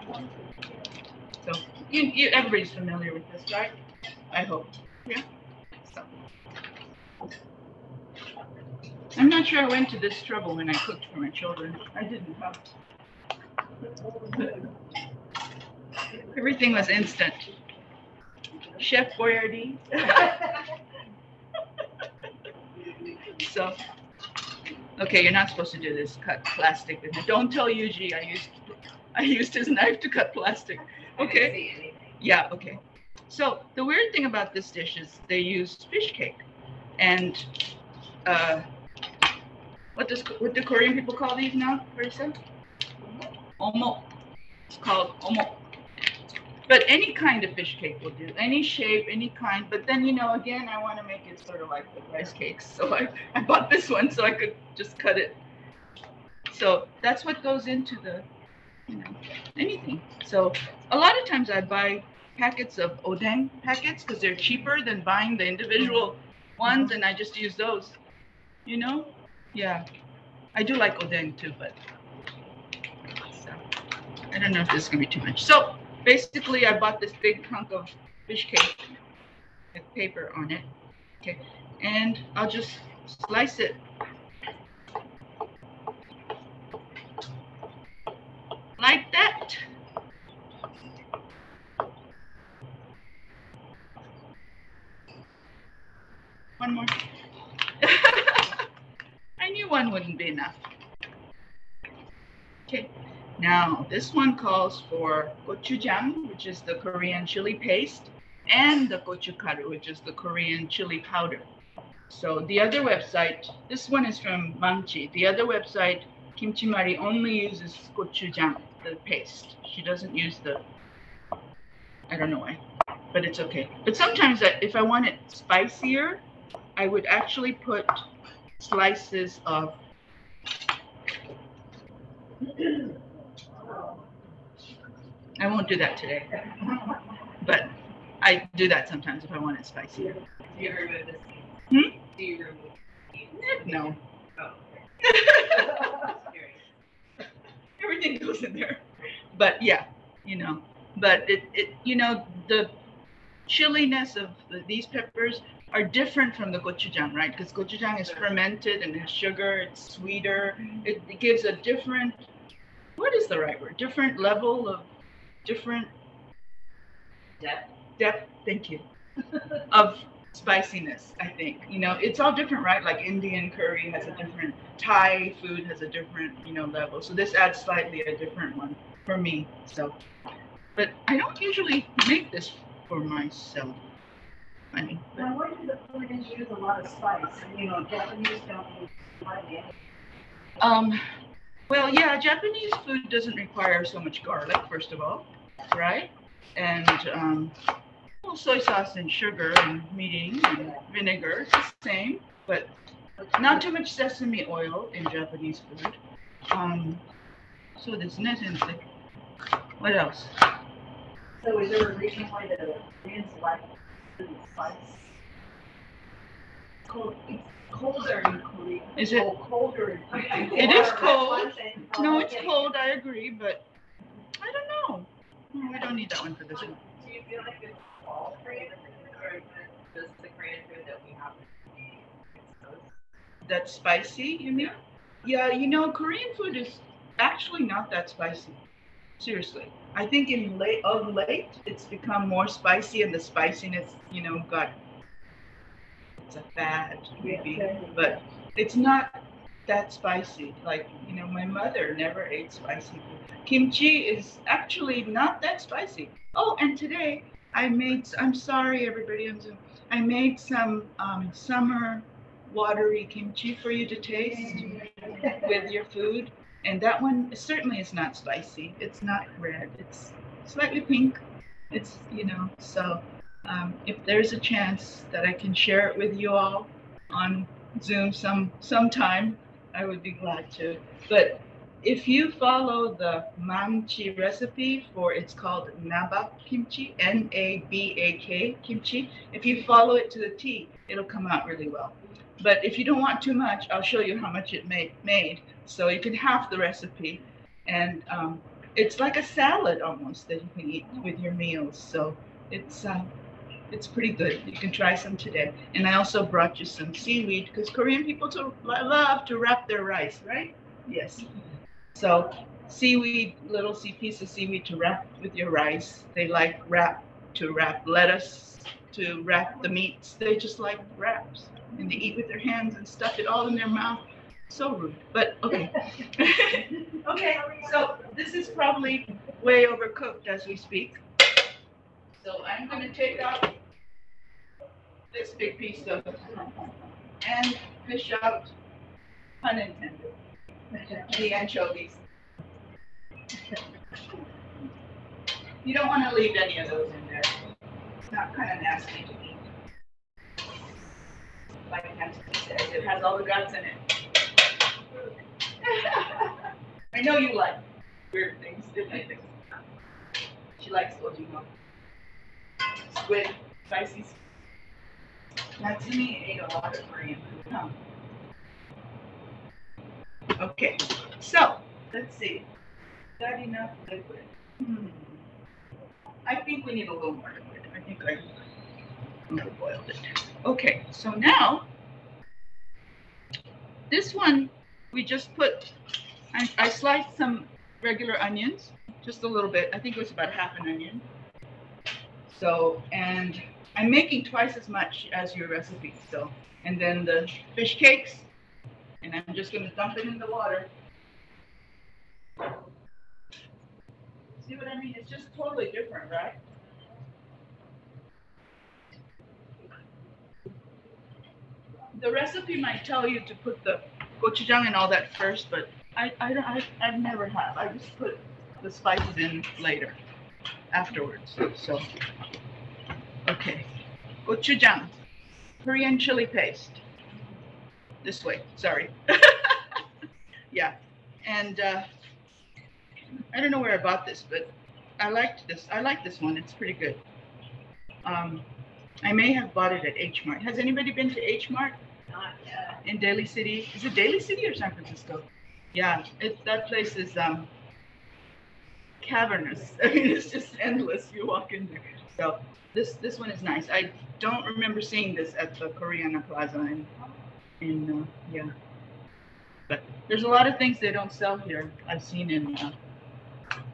So everybody's familiar with this, right? I hope. Yeah. So I'm not sure I went to this trouble when I cooked for my children. I didn't. Huh? Everything was instant. Chef Boyardee. So, okay, you're not supposed to do this. Cut plastic. Don't tell Yuji I used his knife to cut plastic. Okay. Yeah. Okay. So the weird thing about this dish is they use fish cake, and what do Korean people call these now, Marisa? Omo. It's called omo. But any kind of fish cake will do, any shape, any kind. But then, again, I want to make it sort of like the rice cakes. So I bought this one so I could just cut it. So that's what goes into the, anything. So a lot of times I buy packets of odeng packets because they're cheaper than buying the individual ones, and I just use those, Yeah, I do like odeng too, but so, I don't know if this is going to be too much. So basically, I bought this big hunk of fish cake with paper on it. Okay, and I'll just slice it like that. One more. I knew one wouldn't be enough. Okay. Now, this one calls for gochujang, which is the Korean chili paste, and the gochugaru, which is the Korean chili powder. So the other website, this one is from Mangchi. The other website, Kimchi Mari, only uses gochujang, the paste. She doesn't use I don't know why, but it's okay. But sometimes if I want it spicier, I would actually put slices of I won't do that today, but I do that sometimes if I want it spicier. Do you remove the seeds? Do you remove the seeds? No. Oh. Everything goes in there. But yeah, but it the chilliness of these peppers are different from the gochujang, right? Because gochujang is fermented and has sugar, it's sweeter. It gives a different, what is the right word? Different level of different depth, thank you, of spiciness, I think. It's all different, right? Like Indian curry has a different, Thai food has a different, level. So this adds slightly a different one for me. So, but I don't usually make this for myself. Now, why do the Koreans use a lot of spice? Japanese don't use hardly any. Well, yeah, Japanese food doesn't require so much garlic, first of all, right? And soy sauce and sugar and meat and vinegar, it's the same, but not too much sesame oil in Japanese food. So this isn't. What else? So is there a reason why the Koreans like spice? It's colder in Korea. Is it? Colder in Korea. It is cold. No, it's cold, I agree, but I don't know. We don't need that one for this one. Do you feel like it's all Korean food, or just the Korean food that we have to be exposed? That's spicy, you mean? Yeah, Korean food is actually not that spicy. Seriously. I think of late, it's become more spicy, and the spiciness, it's a fad, maybe, but it's not that spicy. Like, my mother never ate spicy food. Kimchi is actually not that spicy. Oh, and today I'm sorry, everybody on Zoom. I made some summer watery kimchi for you to taste with your food. And that one certainly is not spicy. It's not red. It's slightly pink. It's, so if there's a chance that I can share it with you all on Zoom sometime, I would be glad to. But if you follow the Mangchi recipe it's called Nabak kimchi, Nabak kimchi. If you follow it to the T, it'll come out really well. But if you don't want too much, I'll show you how much it made. So you can half the recipe. And it's like a salad almost that you can eat with your meals. So it's pretty good. You can try some today. And I also brought you some seaweed because Korean people love to wrap their rice, right? Yes. So seaweed, little piece of seaweed to wrap with your rice. They like to wrap lettuce, to wrap the meats. They just like wraps. And they eat with their hands and stuff it all in their mouth. So rude, but okay. Okay, so this is probably way overcooked as we speak. So I'm going to take out this big piece of and fish out, pun intended, the anchovies. You don't want to leave any of those in there. It's not kind of nasty to eat. Like Nancy says, it has all the guts in it. I know you like weird things, different things. She likes gochujang. Squid, spicy. Natsumi ate a lot of Korean food, huh? Okay, so let's see. Is that enough liquid? I think we need a little more liquid. I think I boiled it. Okay, so now this one we just put. I sliced some regular onions, just a little bit. I think it was about half an onion. So, and I'm making twice as much as your recipe. So, and then the fish cakes, and I'm just going to dump it in the water. See what I mean? It's just totally different, right? The recipe might tell you to put the gochujang and all that first, but I've never have. I just put the spices in later, afterwards. So, okay. Gochujang, Korean chili paste. This way, sorry. Yeah, and I don't know where I bought this, but I liked this. I like this one. It's pretty good. I may have bought it at H Mart. Has anybody been to H Mart? Not yet. In Daly City? Is it Daly City or San Francisco? Yeah, that place is cavernous. I mean, it's just endless. You walk in there. So this one is nice. I don't remember seeing this at the Koreana Plaza in yeah. But there's a lot of things they don't sell here. I've seen in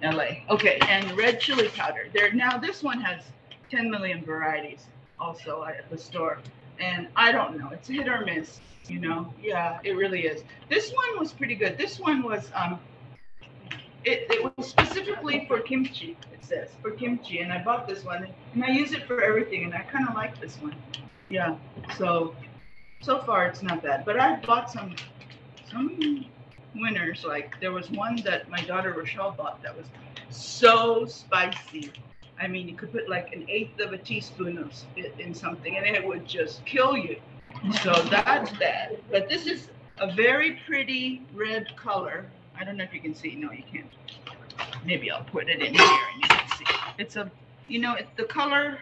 LA. Okay, and red chili powder. Now this one has 10 million varieties also at the store. And I don't know, it's hit or miss, you know? Yeah, it really is. This one was pretty good. This one was, it was specifically for kimchi, it says, for kimchi. And I bought this one and I use it for everything. And I kind of like this one. Yeah, so far it's not bad. But I bought some winners. Like there was one that my daughter Rochelle bought that was so spicy. I mean, you could put like 1/8 of a teaspoon of it in something and it would just kill you. So that's bad. But this is a very pretty red color. I don't know if you can see. No, you can't. Maybe I'll put it in here and you can see. It's a, you know, the color,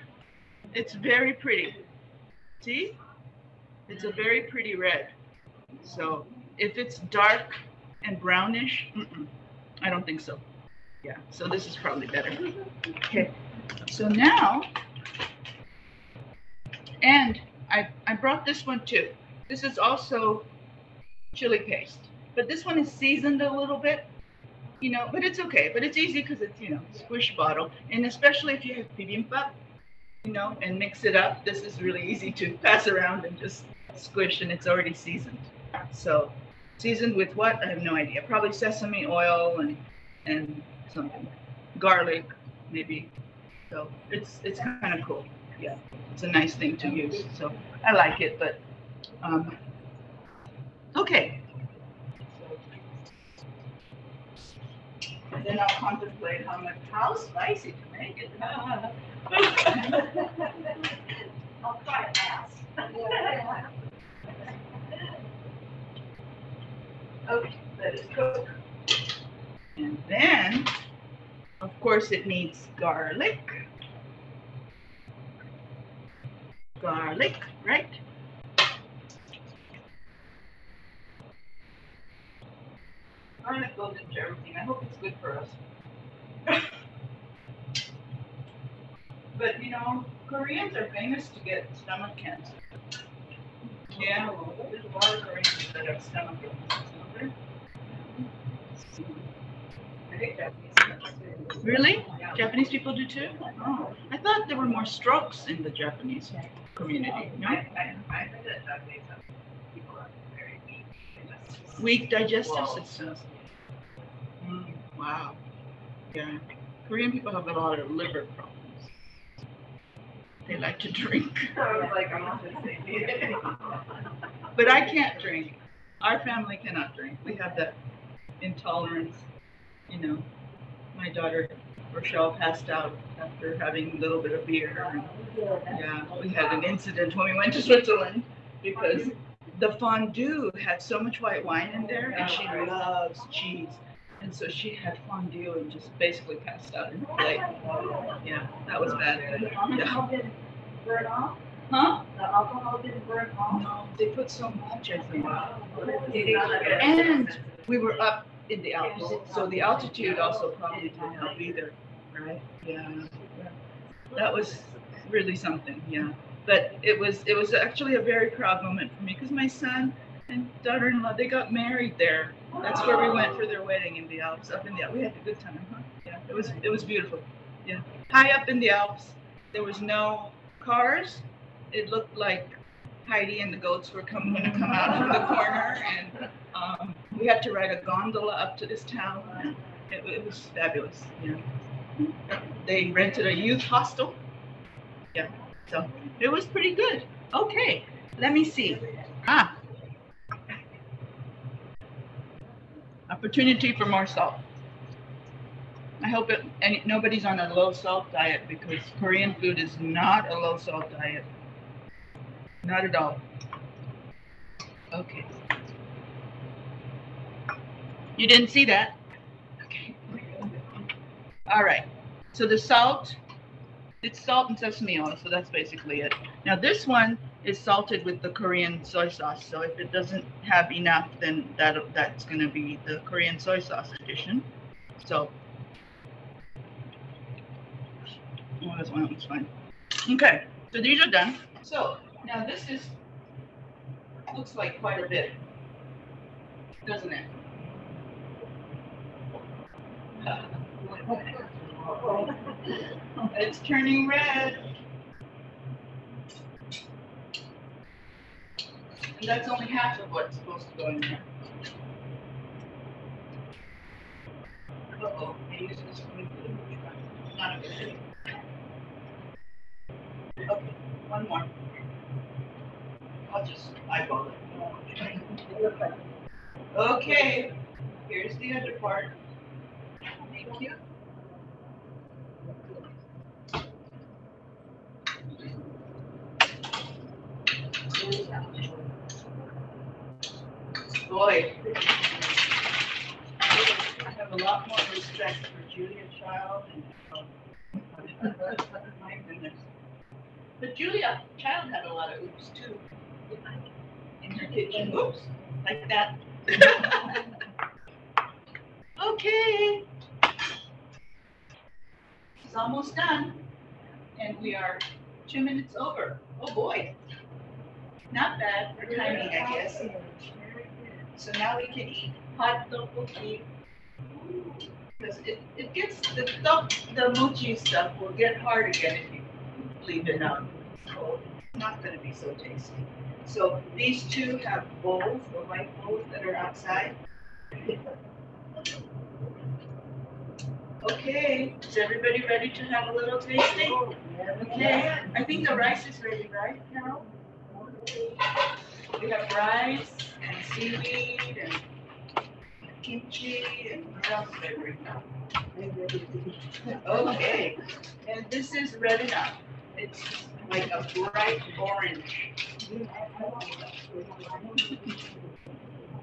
it's very pretty. See? It's a very pretty red. So if it's dark and brownish, I don't think so. Yeah, so this is probably better. Okay, so now, and I brought this one too. This is also chili paste, but this one is seasoned a little bit, you know, but it's okay. But it's easy because it's, you know, squish bottle. And especially if you have bibimbap, you know, and mix it up, this is really easy to pass around and just squish and it's already seasoned. So seasoned with what? I have no idea. Probably sesame oil and something, garlic maybe. So it's kind of cool. Yeah, it's a nice thing to use. So I like it, but okay. And then I'll contemplate how spicy to make it. I'll try to ask. Okay, let it cook. And then, of course, it needs garlic. Garlic, right? Garlic goes into everything. I hope it's good for us. But you know, Koreans are famous to get stomach cancer. Yeah, there's a lot of Koreans that have stomach illness. I think Japanese. Really? Japanese people do too? Oh, I thought there were more strokes in the Japanese community. No? I heard that Japanese people are very weak. Weak digestive systems. Wow. Yeah. Korean people have a lot of liver problems. They like to drink. I was like, I'm not just saying it. But I can't drink. Our family cannot drink. We have that intolerance. You know, my daughter Rochelle passed out after having a little bit of beer. And, yeah, we had an incident when we went to Switzerland because the fondue had so much white wine in there, and she loves cheese. And so she had fondue and just basically passed out in the plate. Yeah, that was bad. The Yeah. alcohol didn't burn off? Huh? The alcohol didn't burn off? No, they put so much, I think. And And we were up in the Alps, so the altitude also probably didn't help either, right? Yeah. That was really something, yeah. But it was actually a very proud moment for me because my son and daughter-in-law, they got married there. That's where we went for their wedding in the Alps, up in the Alps. We had a good time, huh? Yeah, it was beautiful. Yeah, high up in the Alps, there was no cars. It looked like Heidi and the goats were going to come out of the corner, and we had to ride a gondola up to this town. It was fabulous. Yeah, they rented a youth hostel. Yeah, so it was pretty good. Okay, let me see. Opportunity for more salt. I hope nobody's on a low salt diet because Korean food is not a low salt diet. Not at all. Okay. You didn't see that? Okay. All right. So the salt, it's salt and sesame oil, so that's basically it. Now this one is salted with the Korean soy sauce. So if it doesn't have enough, then that's going to be the Korean soy sauce addition. So, oh, this one was fine. Okay, so these are done. So now this looks like quite a bit, doesn't it? It's turning red. And that's only half of what's supposed to go in there. Uh-oh, I used this one. Not a good thing. Okay, one more. I'll just eyeball it. Okay, here's the other part. Thank you. Boy, I have a lot more respect for Julia Child and my goodness. But Julia Child had a lot of oops too in her kitchen. Oops, like that. Okay, it's almost done, and we are 2 minutes over. Oh boy, not bad for timing, I guess. So now we can eat hot Deokbokki because it gets the mochi stuff will get hard again if you leave it out cold. It's not going to be so tasty. So these two have bowls, the white bowls that are outside. Okay, is everybody ready to have a little tasting? Okay, I think the rice is ready, right, Carol? We have rice and seaweed and kimchi and what else did I bring now? Okay, and this is red enough. It's like a bright orange.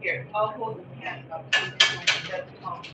Here, I'll hold the pan up.